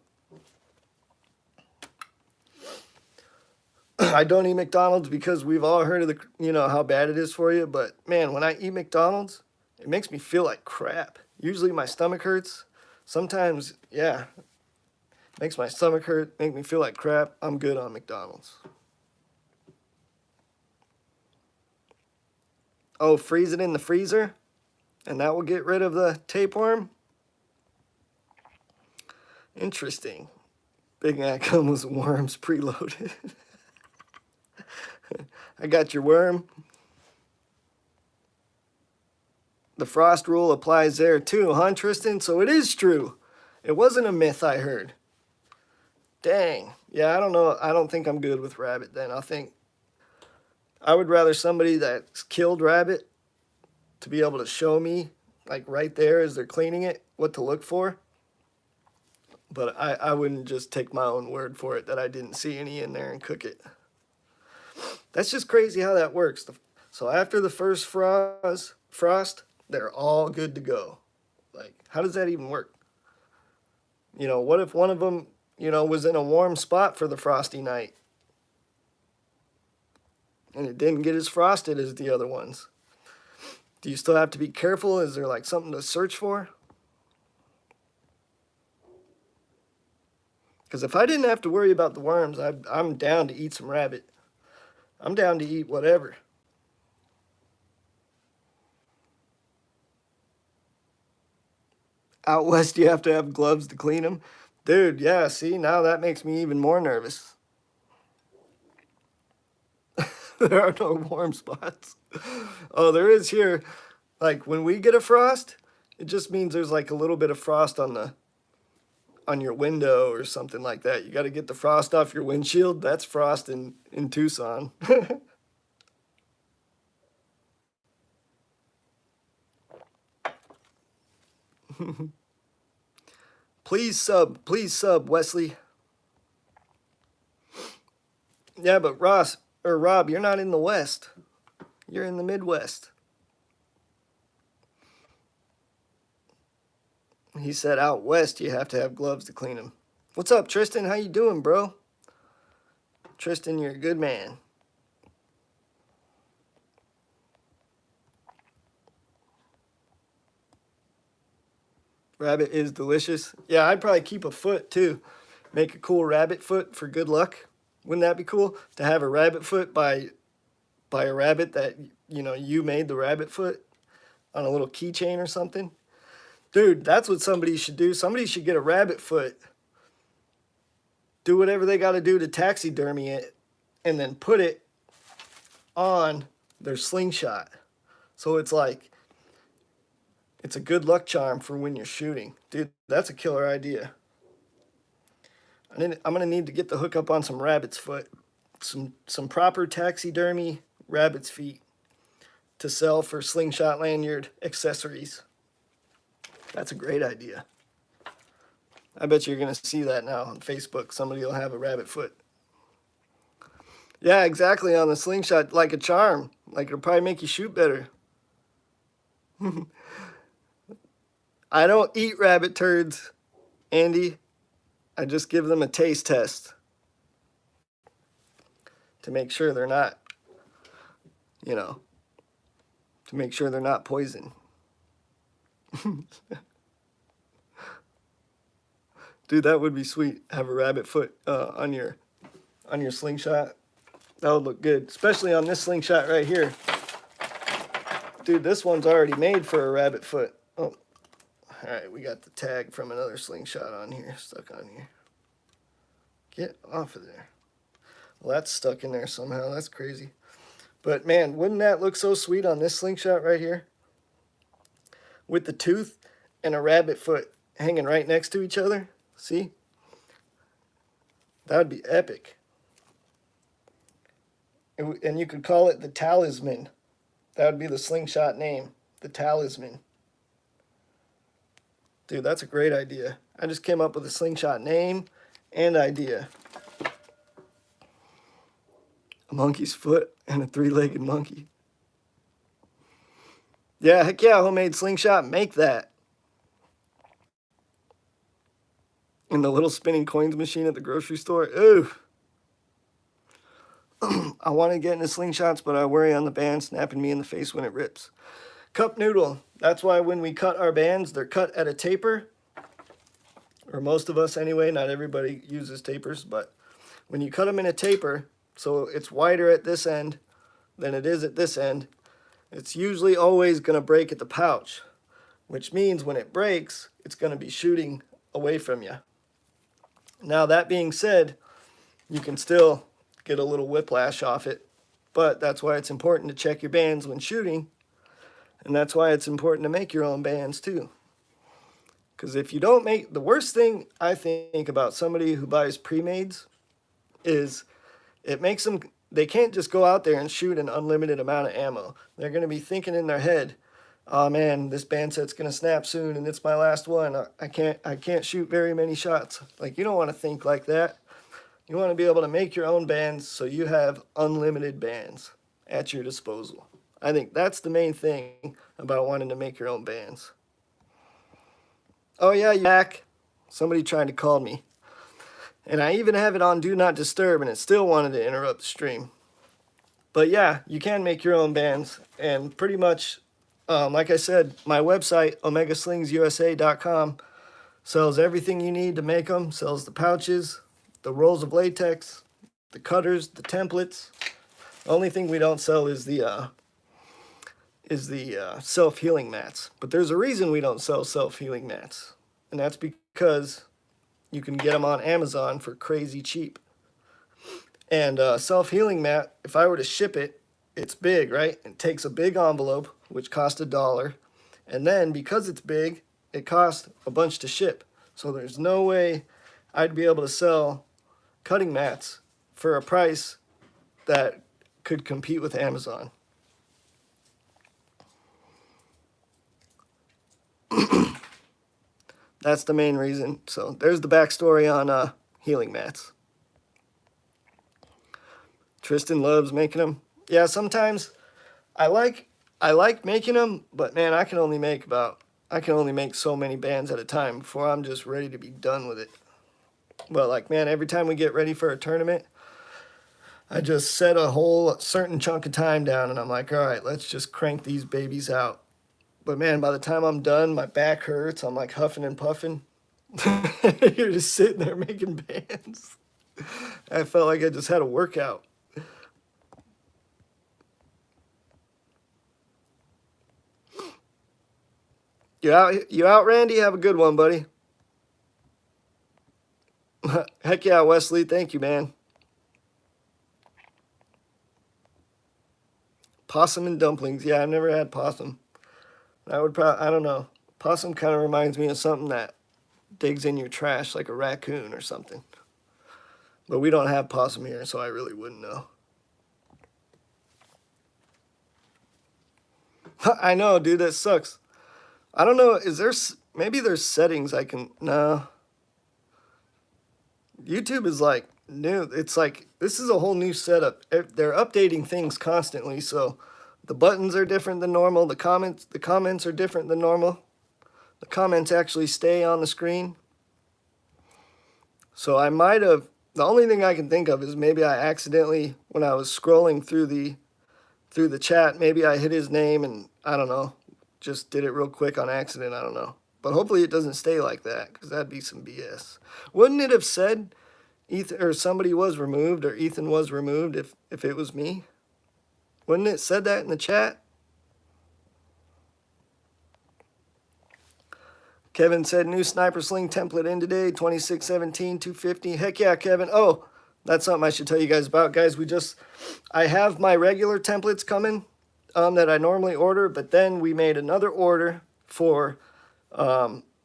I don't eat McDonald's because we've all heard of how bad it is for you. But man, when I eat McDonald's, it makes me feel like crap. Usually my stomach hurts. Sometimes, yeah, makes my stomach hurt, make me feel like crap. I'm good on McDonald's. Oh, freeze it in the freezer? And that will get rid of the tapeworm? Interesting. Big Mac comes with worms preloaded. I got your worm. The frost rule applies there too, huh, Tristan? So it is true. It wasn't a myth I heard. Dang. Yeah, I don't know. I don't think I'm good with rabbit then. I would rather somebody that's killed rabbit to be able to show me, like right there as they're cleaning it, what to look for. But I wouldn't just take my own word for it that I didn't see any in there and cook it. That's just crazy how that works. So after the first frost, they're all good to go. Like, how does that even work? What if one of them, was in a warm spot for the frosty night and it didn't get as frosted as the other ones? Do you still have to be careful? Is there like something to search for? Because if I didn't have to worry about the worms, I'm down to eat some rabbit. I'm down to eat whatever. Out west, you have to have gloves to clean them. Dude, yeah, see, now that makes me even more nervous. There are no warm spots. Oh, there is here. Like, when we get a frost, it just means there's like a little bit of frost on your window or something like that. You got to get the frost off your windshield. That's frost in Tucson. Please sub, Wesley. Yeah, but Rob, you're not in the West. You're in the Midwest. He said out west you have to have gloves to clean them. What's up, Tristan? How you doing, bro? Tristan, you're a good man. Rabbit is delicious. Yeah, I'd probably keep a foot too. Make a cool rabbit foot for good luck. Wouldn't that be cool? To have a rabbit foot by a rabbit that, you made the rabbit foot on a little keychain or something. Dude, that's what somebody should do. Somebody should get a rabbit foot, do whatever they got to do to taxidermy it, and then put it on their slingshot. So it's like, it's a good luck charm for when you're shooting. Dude, that's a killer idea. I'm going to need to get the hookup on some rabbit's foot. Some proper taxidermy rabbit's feet to sell for slingshot lanyard accessories. That's a great idea. I bet you're going to see that now on Facebook. Somebody will have a rabbit foot. Yeah, exactly, on the slingshot, like a charm. Like, it'll probably make you shoot better. I don't eat rabbit turds, Andy. I just give them a taste test to make sure they're not, to make sure they're not poison. Dude, that would be sweet. Have a rabbit foot on your slingshot. That would look good, especially on this slingshot right here. Dude, this one's already made for a rabbit foot. Oh, all right, we got the tag from another slingshot on here, stuck on here. Get off of there. Well, that's stuck in there somehow. That's crazy. But man, wouldn't that look so sweet on this slingshot right here? With the tooth and a rabbit foot hanging right next to each other. See? That would be epic. And you could call it the talisman. That would be the slingshot name. The talisman. Dude, that's a great idea. I just came up with a slingshot name and idea. A monkey's foot and a three-legged monkey. Yeah, heck yeah, homemade slingshot. Make that. And the little spinning coins machine at the grocery store. Ooh. I want to get into slingshots, but I worry on the band snapping me in the face when it rips. Cup noodle. That's why when we cut our bands, they're cut at a taper. Or most of us anyway. Not everybody uses tapers, but when you cut them in a taper, so it's wider at this end than it is at this end, it's usually always going to break at the pouch, which means when it breaks, it's going to be shooting away from you. Now, that being said, you can still get a little whiplash off it, but that's why it's important to check your bands when shooting, and that's why it's important to make your own bands too. Because if you don't make, the worst thing I think about somebody who buys pre-mades is it makes them, they can't just go out there and shoot an unlimited amount of ammo. They're going to be thinking in their head, oh man, this band set's going to snap soon and it's my last one. I can't shoot very many shots. Like, you don't want to think like that. You want to be able to make your own bands so you have unlimited bands at your disposal. I think that's the main thing about wanting to make your own bands. Oh yeah, yak. Somebody tried to call me. And I even have it on Do Not Disturb and it still wanted to interrupt the stream. But yeah, you can make your own bands. And pretty much, like I said, my website, omegaslingsUSA.com, sells everything you need to make them. Sells the pouches, the rolls of latex, the cutters, the templates. The only thing we don't sell is the self-healing mats. But there's a reason we don't sell self-healing mats. And that's because you can get them on Amazon for crazy cheap. And self-healing mat, if I were to ship it, it's big, right? It takes a big envelope, which costs $1. And then because it's big, it costs a bunch to ship. So there's no way I'd be able to sell cutting mats for a price that could compete with Amazon. That's the main reason. So there's the backstory on healing mats. Tristan loves making them. Yeah, sometimes I like making them, but man, I can only make so many bands at a time before I'm just ready to be done with it. But like, man, every time we get ready for a tournament, I just set a whole certain chunk of time down and I'm like, all right, let's just crank these babies out. But man, by the time I'm done, my back hurts. I'm like huffing and puffing. You're just sitting there making bands. I felt like I just had a workout. You out, Randy? Have a good one, buddy. Heck yeah, Wesley. Thank you, man. Possum and dumplings. Yeah, I've never had possum. I don't know. Possum kind of reminds me of something that digs in your trash like a raccoon or something. But we don't have possum here, so I really wouldn't know. I know, dude, that sucks. I don't know, maybe there's settings I can, no. YouTube is like new. It's like, this is a whole new setup. They're updating things constantly, so the buttons are different than normal. The comments are different than normal. The comments actually stay on the screen. So I might have, the only thing I can think of is maybe I accidentally, when I was scrolling through the chat, maybe I hit his name and I don't know, just did it real quick on accident. I don't know. But hopefully it doesn't stay like that, because that'd be some BS. Wouldn't it have said Ethan or somebody was removed or Ethan was removed if it was me? Wouldn't it said that in the chat? Kevin said new sniper sling template in today, 2617, 250. Heck yeah, Kevin. Oh, that's something I should tell you guys about. Guys, I have my regular templates coming that I normally order, but then we made another order for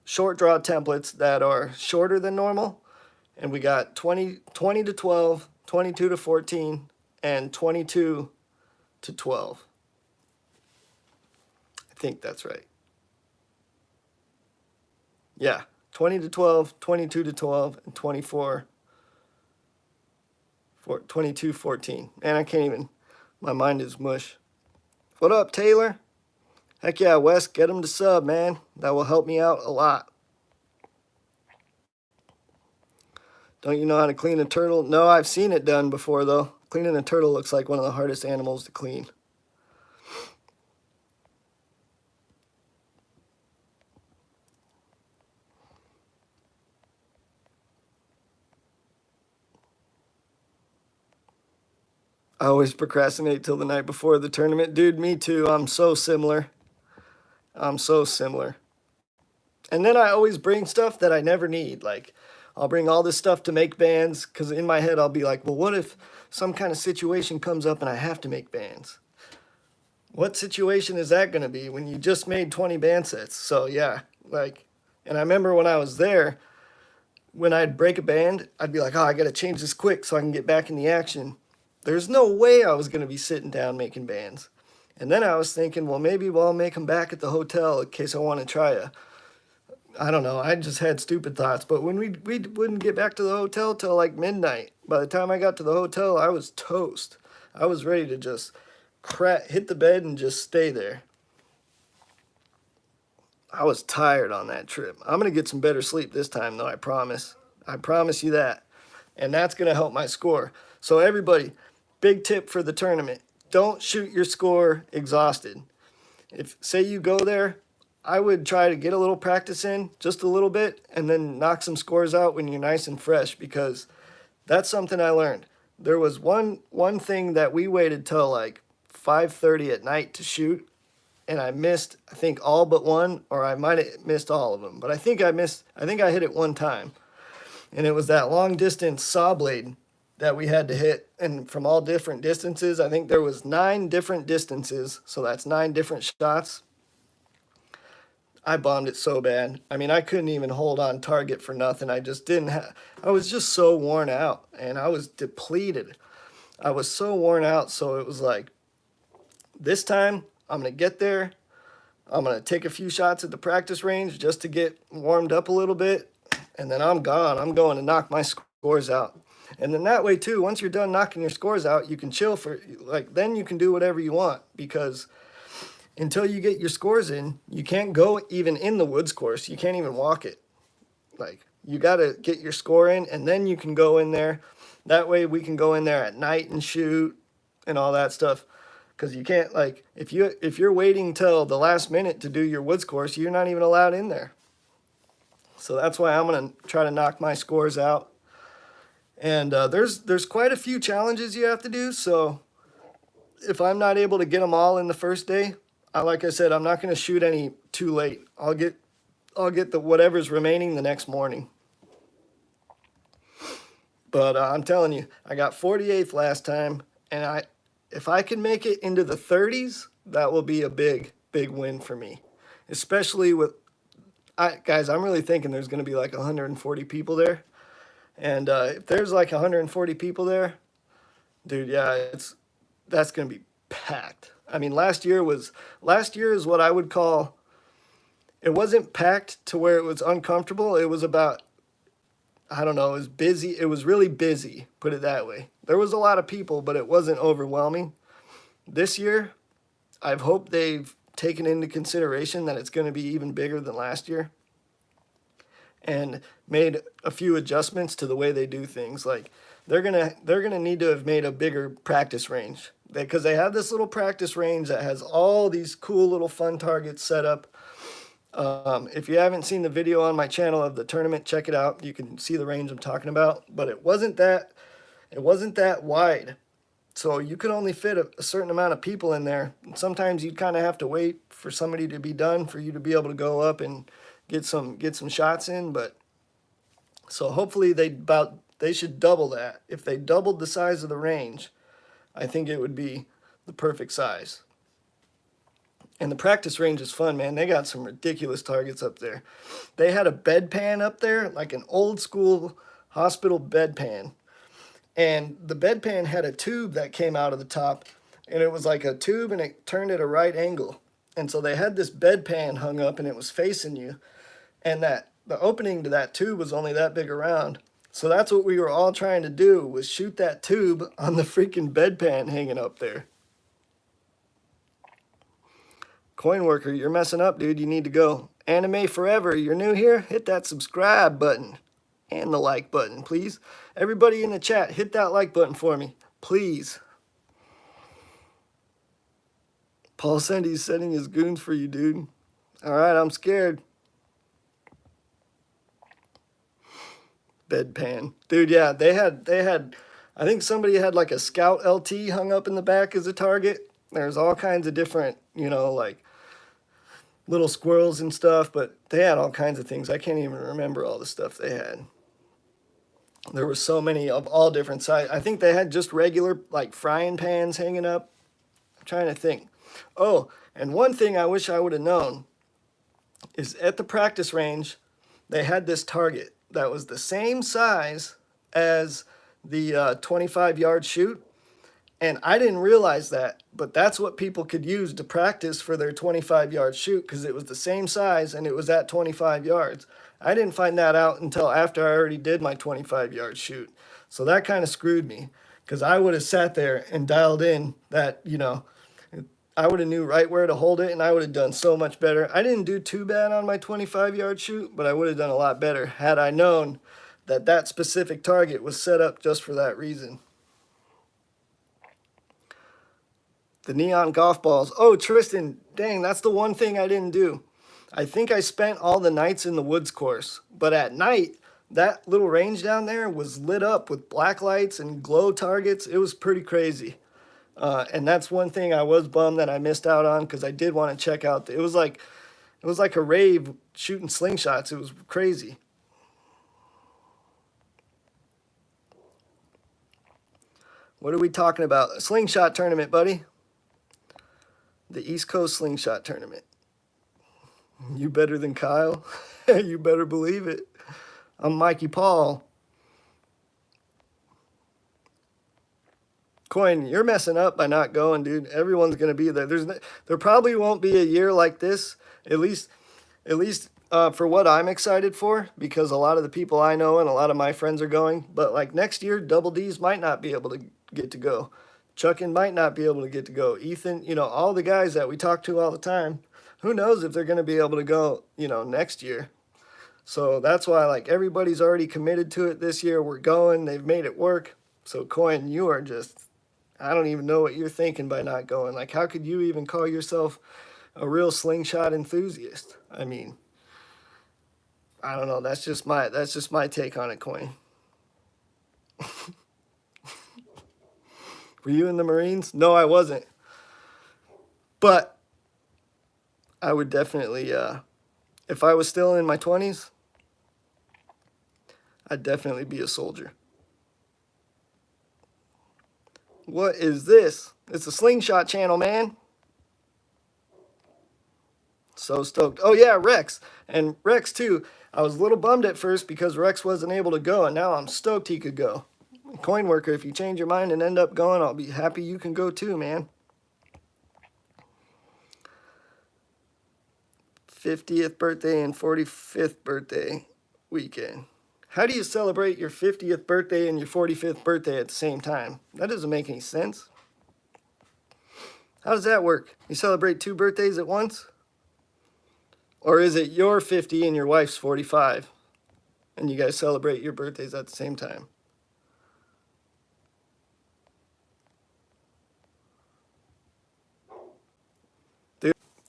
short draw templates that are shorter than normal. And we got 20 to 12, 22 to 14, and 22 to 12. I think that's right. Yeah, 20 to 12, 22 to 12, and 22, 14. Man, I can't even, my mind is mush. What up, Taylor? Heck yeah, Wes, get him to sub, man. That will help me out a lot. Don't you know how to clean a turtle? No, I've seen it done before, though. Cleaning a turtle looks like one of the hardest animals to clean. I always procrastinate till the night before the tournament. Dude, me too. I'm so similar. I'm so similar. And then I always bring stuff that I never need. Like, I'll bring all this stuff to make bands, because in my head I'll be like, well, what if some kind of situation comes up and I have to make bands? What situation is that going to be when you just made 20 band sets? So yeah, like, and I remember when I was there, when I'd break a band, I'd be like, oh, I got to change this quick so I can get back in the action. There's no way I was going to be sitting down making bands. And then I was thinking, well, maybe I'll make them back at the hotel in case I want to try I don't know. I just had stupid thoughts. But when we wouldn't get back to the hotel till like midnight. By the time I got to the hotel, I was toast. I was ready to just hit the bed and just stay there. I was tired on that trip. I'm going to get some better sleep this time, though, I promise. I promise you that. And that's going to help my score. So everybody, big tip for the tournament. Don't shoot your score exhausted. If, say you go there, I would try to get a little practice in, just a little bit, and then knock some scores out when you're nice and fresh, because that's something I learned. There was one thing that we waited till like 5:30 at night to shoot, and I missed, I think, all but one, or I might have missed all of them. But I think I hit it one time. And it was that long distance saw blade that we had to hit, and from all different distances. I think there was 9 different distances, so that's 9 different shots. I bombed it so bad. I mean, I couldn't even hold on target for nothing. I just didn't have, I was just so worn out, and I was depleted. I was so worn out, so it was like, this time, I'm going to get there. I'm going to take a few shots at the practice range just to get warmed up a little bit, and then I'm gone. I'm going to knock my scores out. And then that way, too, once you're done knocking your scores out, you can chill for, like, then you can do whatever you want, because until you get your scores in, you can't go even in the woods course. You can't even walk it. Like, you got to get your score in, and then you can go in there. That way we can go in there at night and shoot and all that stuff. Because you can't, like, if you're waiting till the last minute to do your woods course, you're not even allowed in there. So that's why I'm going to try to knock my scores out. And there's quite a few challenges you have to do. So if I'm not able to get them all in the first day, like I said, I'm not going to shoot any too late. I'll get the whatever's remaining the next morning. But I'm telling you, I got 48th last time, and if I can make it into the 30s, that will be a big win for me. Especially with, guys, I'm really thinking there's going to be like 140 people there. And if there's like 140 people there, dude, yeah, that's going to be packed. I mean, last year is what I would call, it wasn't packed to where it was uncomfortable. It was about, I don't know, it was busy. It was really busy, put it that way. There was a lot of people, but it wasn't overwhelming. This year, I've hoped they've taken into consideration that it's going to be even bigger than last year, and made a few adjustments to the way they do things. Like, they're gonna need to have made a bigger practice range, because they have this little practice range that has all these cool little fun targets set up, If you haven't seen the video on my channel of the tournament, check it out. You can see the range I'm talking about, but it wasn't that wide. So you could only fit a certain amount of people in there. And sometimes you'd kind of have to wait for somebody to be done for you to be able to go up and get some shots in. But so hopefully they should double that. If they doubled the size of the range, I think it would be the perfect size. And the practice range is fun, man. They got some ridiculous targets up there. They had a bedpan up there, like an old school hospital bedpan. And the bedpan had a tube that came out of the top, and it was like a tube and it turned at a right angle. And so they had this bedpan hung up and it was facing you. And that the opening to that tube was only that big around. So that's what we were all trying to do, was shoot that tube on the freaking bedpan hanging up there. Coin Worker, you're messing up, dude. You need to go. Anime Forever, you're new here? Hit that subscribe button and the like button, please. Everybody in the chat, hit that like button for me, please. Paul Sendy's sending his goons for you, dude. All right, I'm scared. Bedpan. Dude, yeah, they had, I think somebody had like a Scout LT hung up in the back as a target. There's all kinds of different, you know, like little squirrels and stuff, but they had all kinds of things. I can't even remember all the stuff they had. There were so many of all different sizes. I think they had just regular like frying pans hanging up. I'm trying to think. Oh, and one thing I wish I would have known is at the practice range, they had this target that was the same size as the 25-yard shoot. And I didn't realize that, but that's what people could use to practice for their 25-yard shoot, because it was the same size and it was at 25 yards. I didn't find that out until after I already did my 25-yard shoot. So that kind of screwed me, because I would have sat there and dialed in that, you know, I would have knew right where to hold it and I would have done so much better. I didn't do too bad on my 25-yard shoot, but I would have done a lot better had I known that that specific target was set up just for that reason. The neon golf balls. Oh, Tristan, dang, that's the one thing I didn't do. I think I spent all the nights in the woods course, but at night, that little range down there was lit up with black lights and glow targets. It was pretty crazy. And that's one thing I was bummed that I missed out on, because I did want to check out. It was like a rave shooting slingshots. It was crazy. What are we talking about? A slingshot tournament, buddy. The East Coast Slingshot Tournament. You better than Kyle? You better believe it. I'm Mikey Paul. Coin, you're messing up by not going, dude. Everyone's going to be there. There probably won't be a year like this, at least for what I'm excited for, because a lot of the people I know and a lot of my friends are going. But like next year, Double D's might not be able to get to go. Chuckin might not be able to get to go. Ethan, you know, all the guys that we talk to all the time, who knows if they're going to be able to go, you know, next year. So that's why, like, everybody's already committed to it this year. We're going. They've made it work. So, Coin, you are just, I don't even know what you're thinking by not going. Like, how could you even call yourself a real slingshot enthusiast? I mean, I don't know. That's just my take on it, Coin. Were you in the Marines? No, I wasn't. But I would definitely, if I was still in my 20s, I'd definitely be a soldier. What is this? It's a Slingshot channel, man. So stoked. Oh, yeah, Rex. And Rex, too. I was a little bummed at first because Rex wasn't able to go, and now I'm stoked he could go. Coin Worker, if you change your mind and end up going, I'll be happy you can go too, man. 50th birthday and 45th birthday weekend. How do you celebrate your 50th birthday and your 45th birthday at the same time? That doesn't make any sense. How does that work? You celebrate 2 birthdays at once? Or is it your 50 and your wife's 45? And you guys celebrate your birthdays at the same time?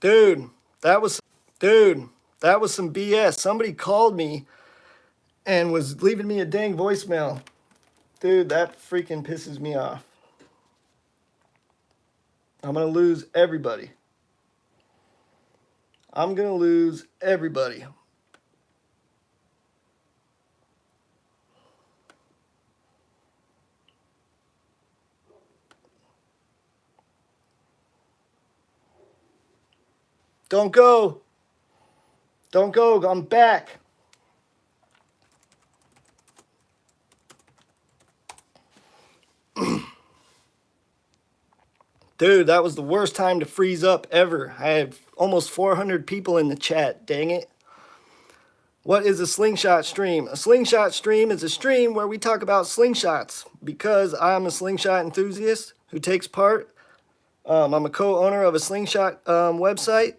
Dude, that was That was some BS. Somebody called me and was leaving me a dang voicemail. Dude, that freaking pisses me off. I'm going to lose everybody. I'm going to lose everybody. Don't go. Don't go. I'm back. Dude, that was the worst time to freeze up ever. I had almost 400 people in the chat. Dang it. What is a slingshot stream? A slingshot stream is a stream where we talk about slingshots because I'm a slingshot enthusiast who takes part. I'm a co-owner of a slingshot website,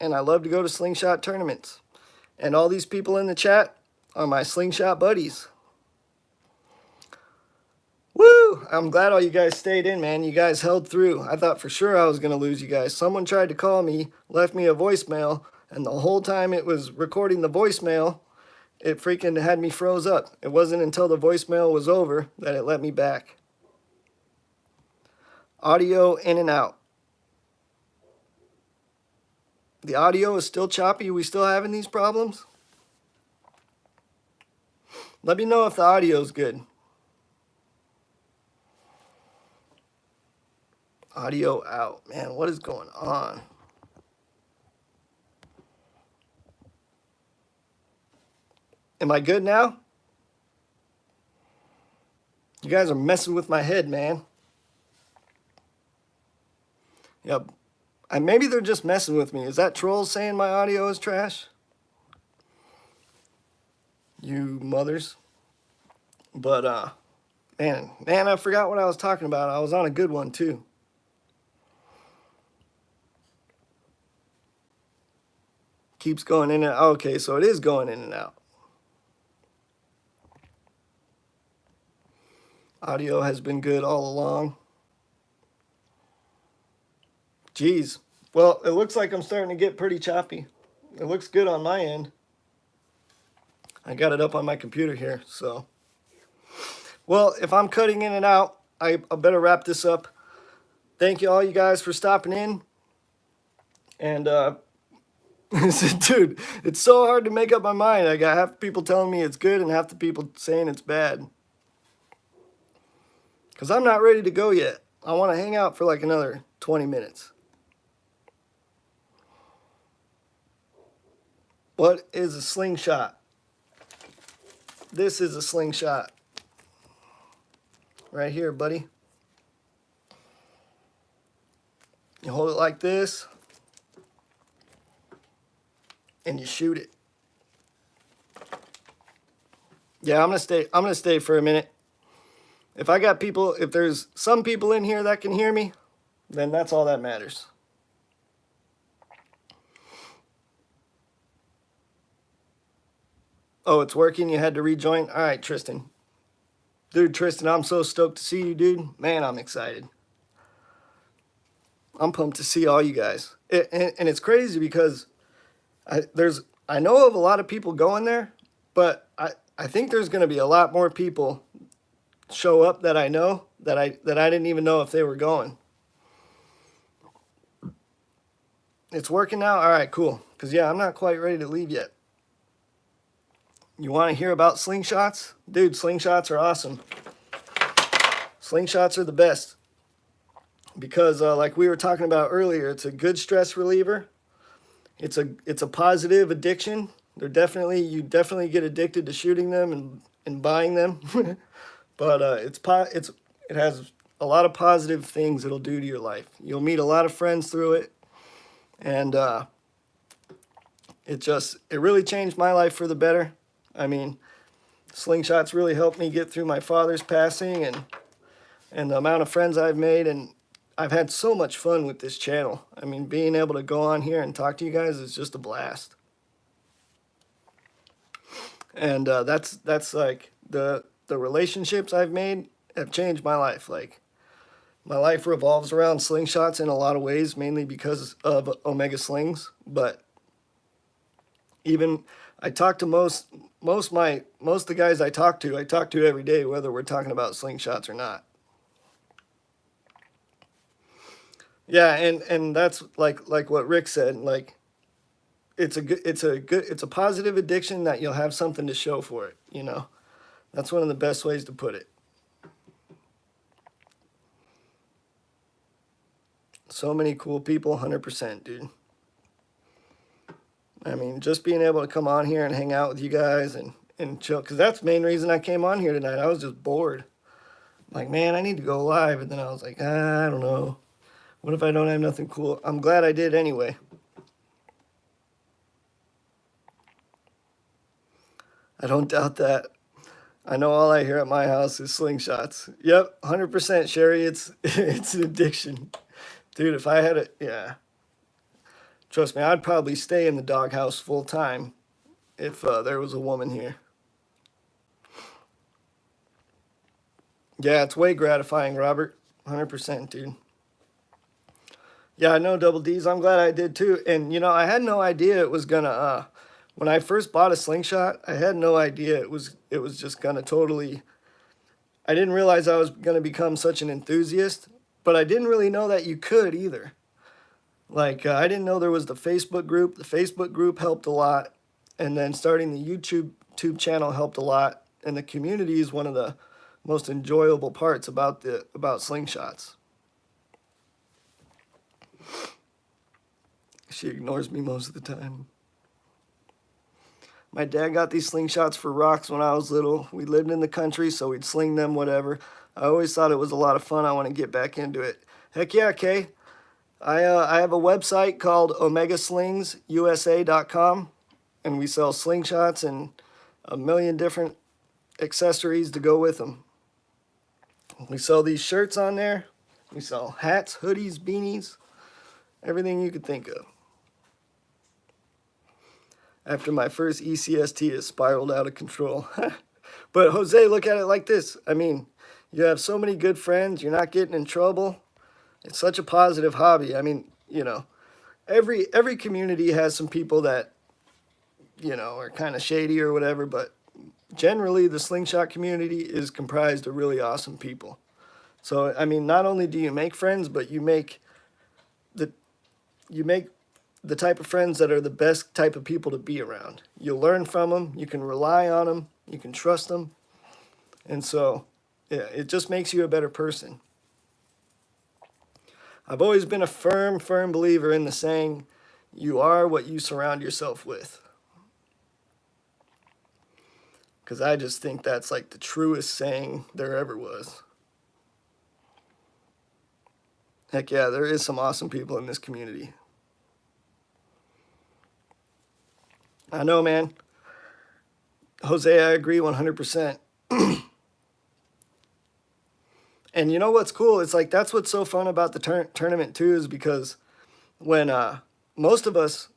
and I love to go to slingshot tournaments. And all these people in the chat are my slingshot buddies. Woo! I'm glad all you guys stayed in, man. You guys held through. I thought for sure I was going to lose you guys. Someone tried to call me, left me a voicemail, and the whole time it was recording the voicemail, it freaking had me froze up. It wasn't until the voicemail was over that it let me back. Audio in and out. The audio is still choppy. Are we still having these problems? Let me know if the audio is good. Audio out. Man, what is going on? Am I good now? You guys are messing with my head, man. Yep. Maybe they're just messing with me. Is that trolls saying my audio is trash? You mothers. But, man, I forgot what I was talking about. I was on a good one, too. Keeps going in and out. Okay, so it is going in and out. Audio has been good all along. Geez. Well, it looks like I'm starting to get pretty choppy. It looks good on my end. I got it up on my computer here, so. Well, if I'm cutting in and out, I better wrap this up. Thank you all you guys for stopping in. And, dude, it's so hard to make up my mind. I got half the people telling me it's good and half the people saying it's bad. Because I'm not ready to go yet. I want to hang out for like another 20 minutes. What is a slingshot? This is a slingshot. Right here, buddy. You hold it like this. And you shoot it. Yeah, I'm gonna stay for a minute. If I got people, if there's some people in here that can hear me, then that's all that matters. Oh, it's working? You had to rejoin? All right, Tristan. Dude, Tristan, I'm so stoked to see you, dude. Man, I'm excited. I'm pumped to see all you guys. And it's crazy because I know of a lot of people going there, but I think there's going to be a lot more people show up that I know that I didn't even know if they were going. It's working now? All right, cool. Because, yeah, I'm not quite ready to leave yet. You want to hear about slingshots? Dude, slingshots are awesome. Slingshots are the best. Because, like we were talking about earlier, it's a good stress reliever. It's a positive addiction. You definitely get addicted to shooting them and buying them. But it has a lot of positive things it'll do to your life. You'll meet a lot of friends through it. And it really changed my life for the better. I mean, slingshots really helped me get through my father's passing and the amount of friends I've made. And I've had so much fun with this channel. I mean, being able to go on here and talk to you guys is just a blast. And that's like the relationships I've made have changed my life. Like, my life revolves around slingshots in a lot of ways, mainly because of Omega Slings. But Even I talk to most of the guys I talk to every day, whether we're talking about slingshots or not. Yeah, and that's like what Rick said. Like it's a positive addiction that you'll have something to show for it. You know, that's one of the best ways to put it. So many cool people, 100%, dude. I mean, just being able to come on here and hang out with you guys and chill, because that's the main reason I came on here tonight. I was just bored. Like, man, I need to go live. And then I was like, I don't know. What if I don't have nothing cool? I'm glad I did anyway. I don't doubt that. I know all I hear at my house is slingshots. Yep, 100%, Sherry. It's an addiction. Dude, if I had it, yeah. Trust me, I'd probably stay in the doghouse full time if there was a woman here. Yeah, it's way gratifying, Robert. 100%, dude. Yeah, I know Double D's. I'm glad I did too. And you know, I had no idea it was gonna when I first bought a slingshot, I had no idea it was just gonna totally I didn't realize I was gonna become such an enthusiast, but I didn't really know that you could either. Like I didn't know there was the Facebook group. The Facebook group helped a lot, and then starting the YouTube channel helped a lot. And the community is one of the most enjoyable parts about slingshots. She ignores me most of the time. My dad got these slingshots for rocks when I was little. We lived in the country, so we'd sling them, whatever. I always thought it was a lot of fun. I want to get back into it. Heck yeah, Kay. I have a website called omegaslingsUSA.com, and we sell slingshots and a million different accessories to go with them. We sell these shirts on there. We sell hats, hoodies, beanies, everything you could think of. After my first ECST, it spiraled out of control. But Jose, look at it like this. I mean, you have so many good friends. You're not getting in trouble. It's such a positive hobby. I mean, you know, every community has some people that, you know, are kind of shady or whatever, but generally the slingshot community is comprised of really awesome people. So, I mean, not only do you make friends, but you make the type of friends that are the best type of people to be around. You'll learn from them. You can rely on them. You can trust them. And so, yeah, it just makes you a better person. I've always been a firm believer in the saying, you are what you surround yourself with. Because I just think that's like the truest saying there ever was. Heck yeah, there is some awesome people in this community. I know, man. Jose, I agree 100%. And you know what's cool? It's like that's what's so fun about the tournament too, is because when most of us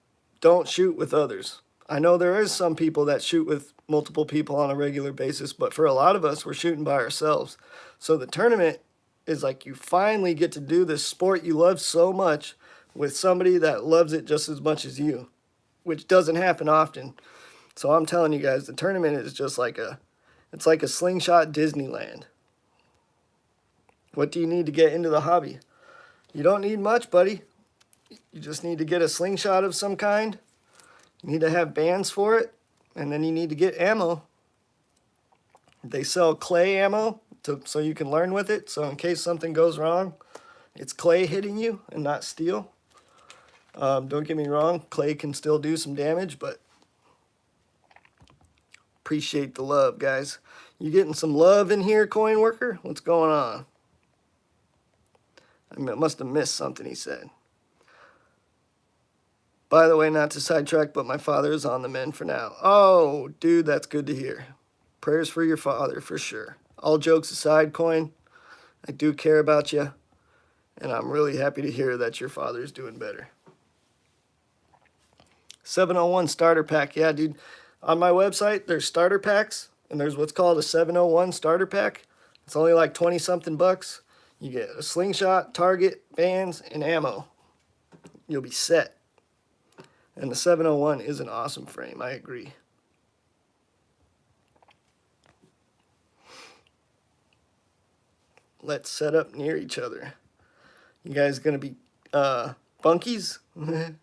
don't shoot with others. I know there is some people that shoot with multiple people on a regular basis, but for a lot of us, we're shooting by ourselves. So the tournament is like you finally get to do this sport you love so much with somebody that loves it just as much as you, which doesn't happen often. So I'm telling you guys, the tournament is just like it's like a slingshot Disneyland. What do you need to get into the hobby? You don't need much, buddy. You just need to get a slingshot of some kind. You need to have bands for it, and then you need to get ammo. They sell clay ammo so you can learn with it. So in case something goes wrong, it's clay hitting you and not steel. Don't get me wrong, clay can still do some damage, but appreciate the love, guys. You getting some love in here, coin worker? What's going on? I must have missed something he said. By the way, not to sidetrack, but my father is on the mend for now. Oh, dude, that's good to hear. Prayers for your father, for sure. All jokes aside, coin, I do care about you, and I'm really happy to hear that your father's doing better. 701 starter pack. Yeah, dude. On my website, there's starter packs, and there's what's called a 701 starter pack. It's only like 20-something bucks. You get a slingshot, target, bands, and ammo. You'll be set. And the 701 is an awesome frame. I agree. Let's set up near each other. You guys gonna be bunkies? You're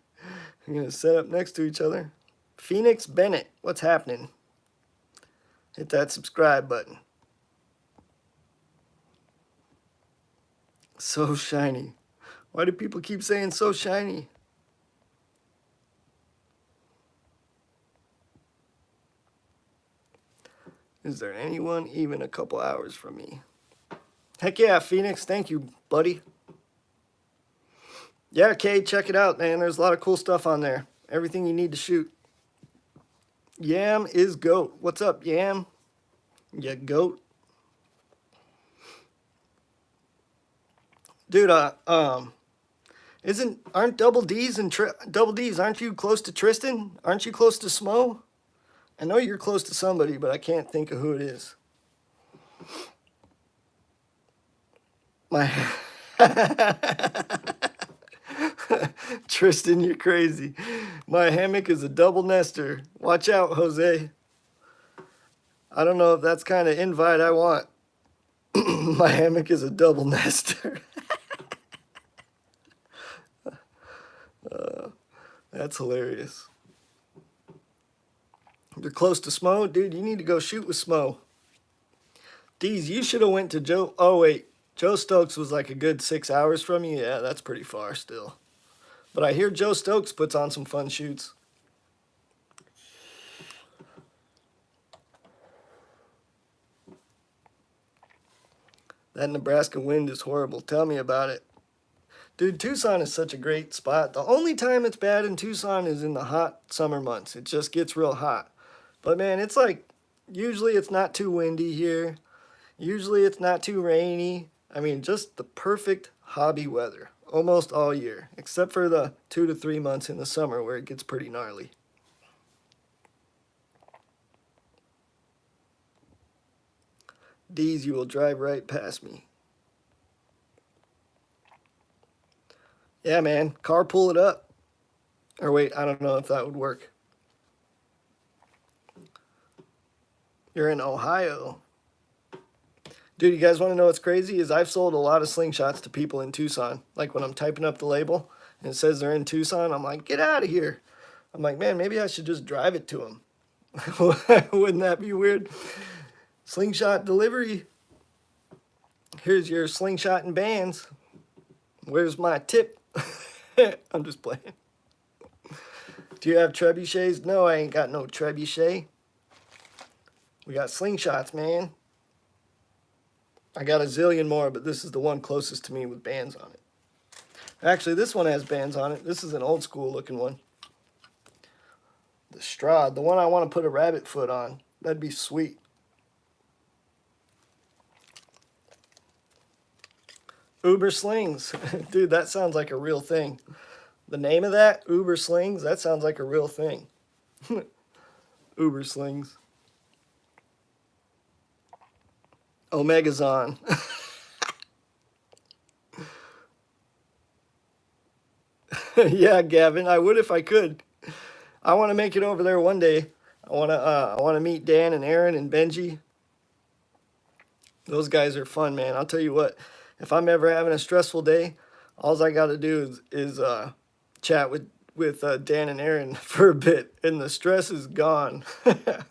gonna set up next to each other. Phoenix Bennett, what's happening? Hit that subscribe button. So shiny. Why do people keep saying so shiny? Is there anyone even a couple hours from me? Heck yeah, Phoenix. Thank you, buddy. Yeah, Kay, check it out, man. There's a lot of cool stuff on there. Everything you need to shoot. Yam is goat. What's up, Yam? Yeah, goat. Dude, aren't Double D's and Double D's, aren't you close to Tristan? Aren't you close to Smo? I know you're close to somebody, but I can't think of who it is. My Tristan, you're crazy. My hammock is a double nester. Watch out, Jose. I don't know if that's kind of invite I want. My hammock is a double nester. That's hilarious. You're close to Smo? Dude, you need to go shoot with Smo. Deez, you should have went to Joe. Oh, wait. Joe Stokes was like a good 6 hours from you? Yeah, that's pretty far still. But I hear Joe Stokes puts on some fun shoots. That Nebraska wind is horrible. Tell me about it. Dude, Tucson is such a great spot. The only time it's bad in Tucson is in the hot summer months. It just gets real hot. But man, it's like, usually it's not too windy here. Usually it's not too rainy. I mean, just the perfect hobby weather almost all year, except for the 2 to 3 months in the summer where it gets pretty gnarly. D's, you will drive right past me. Yeah, man, carpool it up. Or wait, I don't know if that would work. You're in Ohio. Dude, you guys want to know what's crazy? Is I've sold a lot of Slingshots to people in Tucson. Like when I'm typing up the label and it says they're in Tucson, I'm like, get out of here. I'm like, man, maybe I should just drive it to them. Wouldn't that be weird? Slingshot delivery. Here's your Slingshot and bands. Where's my tip? I'm just playing. Do you have trebuchets? No, I ain't got no trebuchet. We got Slingshots, man. I got a zillion more, but this is the one closest to me with bands on it. Actually, this one has bands on it. This is an old school looking one. The Strad, the one I want to put a rabbit foot on. That'd be sweet. Uber Slings. Dude, that sounds like a real thing. The name of that, Uber Slings, that sounds like a real thing. Uber Slings. Omegazon. Yeah, Gavin, I would if I could. I want to make it over there one day. I want to meet Dan and Aaron and Benji. Those guys are fun, man. I'll tell you what. If I'm ever having a stressful day, all I got to do is chat with Dan and Aaron for a bit, and the stress is gone.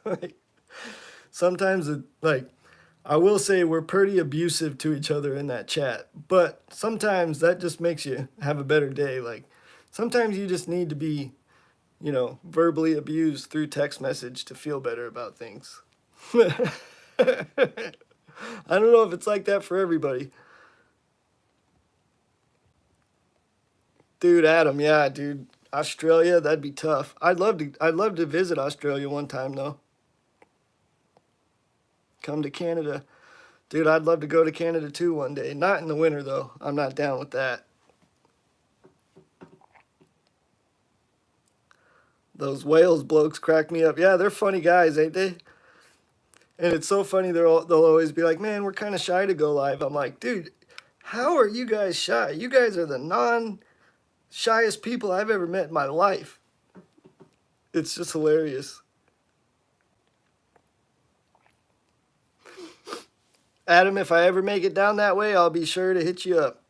Like, sometimes I will say we're pretty abusive to each other in that chat, but sometimes that just makes you have a better day. Like, sometimes you just need to be, verbally abused through text message to feel better about things. I don't know if it's like that for everybody. Dude, Adam, yeah, dude. Australia, that'd be tough. I'd love to visit Australia one time though. Come to Canada. Dude, I'd love to go to Canada too one day. Not in the winter, though. I'm not down with that. Those Wales blokes crack me up. Yeah, they're funny guys, ain't they? And it's so funny, they'll always be like, man, we're kind of shy to go live. I'm like, dude, how are you guys shy? You guys are the non-shyest people I've ever met in my life. It's just hilarious. Adam, if I ever make it down that way, I'll be sure to hit you up.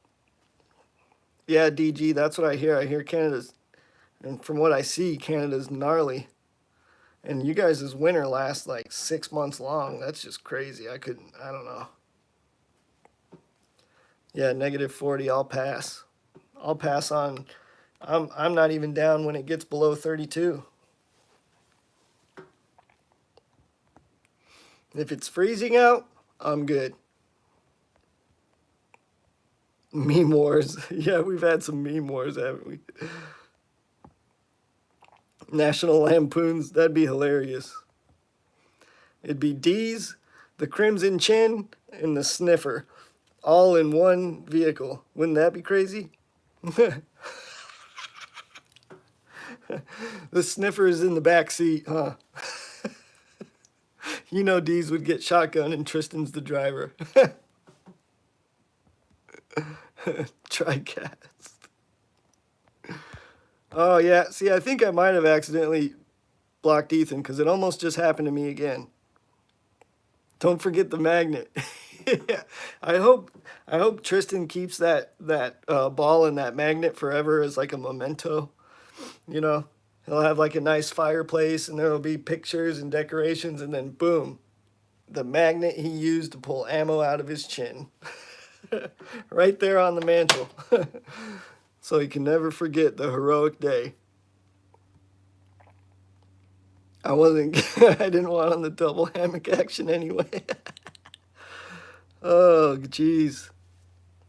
Yeah, DG, that's what I hear. I hear Canada's, and from what I see, Canada's gnarly. And you guys' winter lasts like 6 months long. That's just crazy. I don't know. Yeah, -40, I'll pass. I'll pass on. I'm not even down when it gets below 32. If it's freezing out, I'm good. Meme wars. Yeah, we've had some meme wars, haven't we? National Lampoons. That'd be hilarious. It'd be D's, the Crimson Chin, and the Sniffer, all in one vehicle. Wouldn't that be crazy? The Sniffer is in the back seat, huh? You know D's would get shotgun and Tristan's the driver. Tricast. Oh, yeah. See, I think I might have accidentally blocked Ethan because it almost just happened to me again. Don't forget the magnet. Yeah. I hope Tristan keeps that ball and that magnet forever as like a memento. You know, he'll have like a nice fireplace and there'll be pictures and decorations, and then boom, the magnet he used to pull ammo out of his chin. Right there on the mantle. So he can never forget the heroic day. I didn't want on the double hammock action anyway. Oh, geez.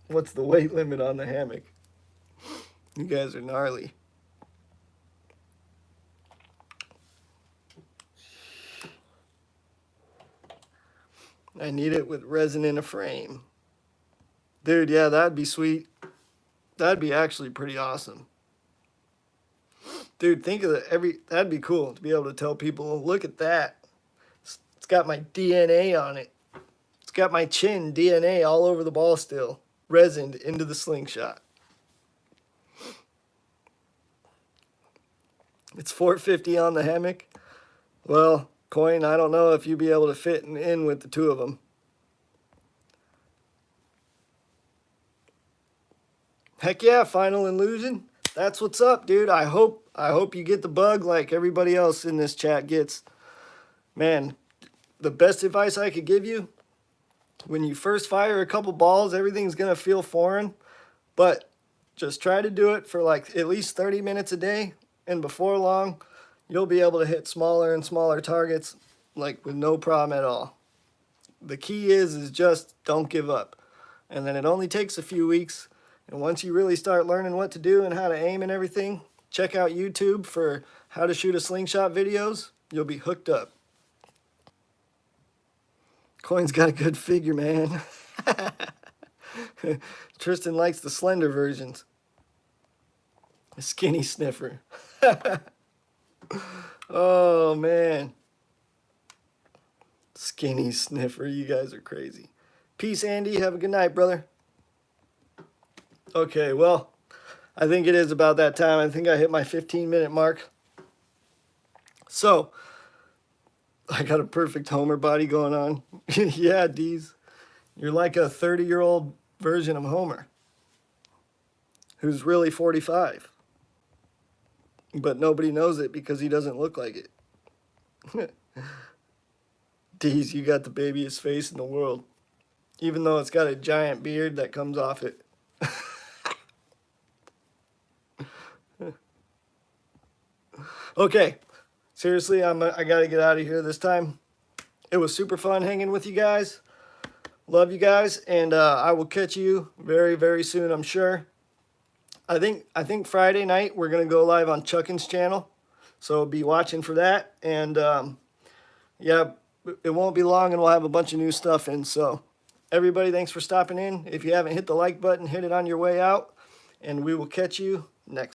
What's the weight limit on the hammock? You guys are gnarly. I need it with resin in a frame. Dude, yeah, that'd be sweet. That'd be actually pretty awesome. Dude, think of that'd be cool to be able to tell people, look at that. It's got my DNA on it. It's got my chin DNA all over the ball still, resined into the slingshot. It's $450 on the hammock. Well, Coin, I don't know if you'd be able to fit in with the two of them. Heck yeah, Final Illusion. That's what's up, dude. I hope you get the bug like everybody else in this chat gets. Man, the best advice I could give you, when you first fire a couple balls, everything's going to feel foreign, but just try to do it for like at least 30 minutes a day, and before long, you'll be able to hit smaller and smaller targets like with no problem at all. The key is just don't give up. And then it only takes a few weeks. And once you really start learning what to do and how to aim and everything, check out YouTube for how to shoot a slingshot videos. You'll be hooked up. Coin's got a good figure, man. Tristan likes the slender versions. A skinny sniffer. Oh, man. Skinny sniffer. You guys are crazy. Peace, Andy. Have a good night, brother. Okay, well, I think it is about that time. I think I hit my 15-minute mark. So, I got a perfect Homer body going on. Yeah, Deez. You're like a 30-year-old version of Homer who's really 45. But nobody knows it because he doesn't look like it. Deez, you got the babiest face in the world. Even though it's got a giant beard that comes off it. Okay, seriously, I gotta get out of here this time. It was super fun hanging with you guys. Love you guys, and I will catch you very, very soon, I'm sure. I think Friday night we're gonna go live on Chuckin's channel, so be watching for that. And yeah, it won't be long, and we'll have a bunch of new stuff in. So everybody, thanks for stopping in. If you haven't hit the like button, hit it on your way out, and we will catch you next.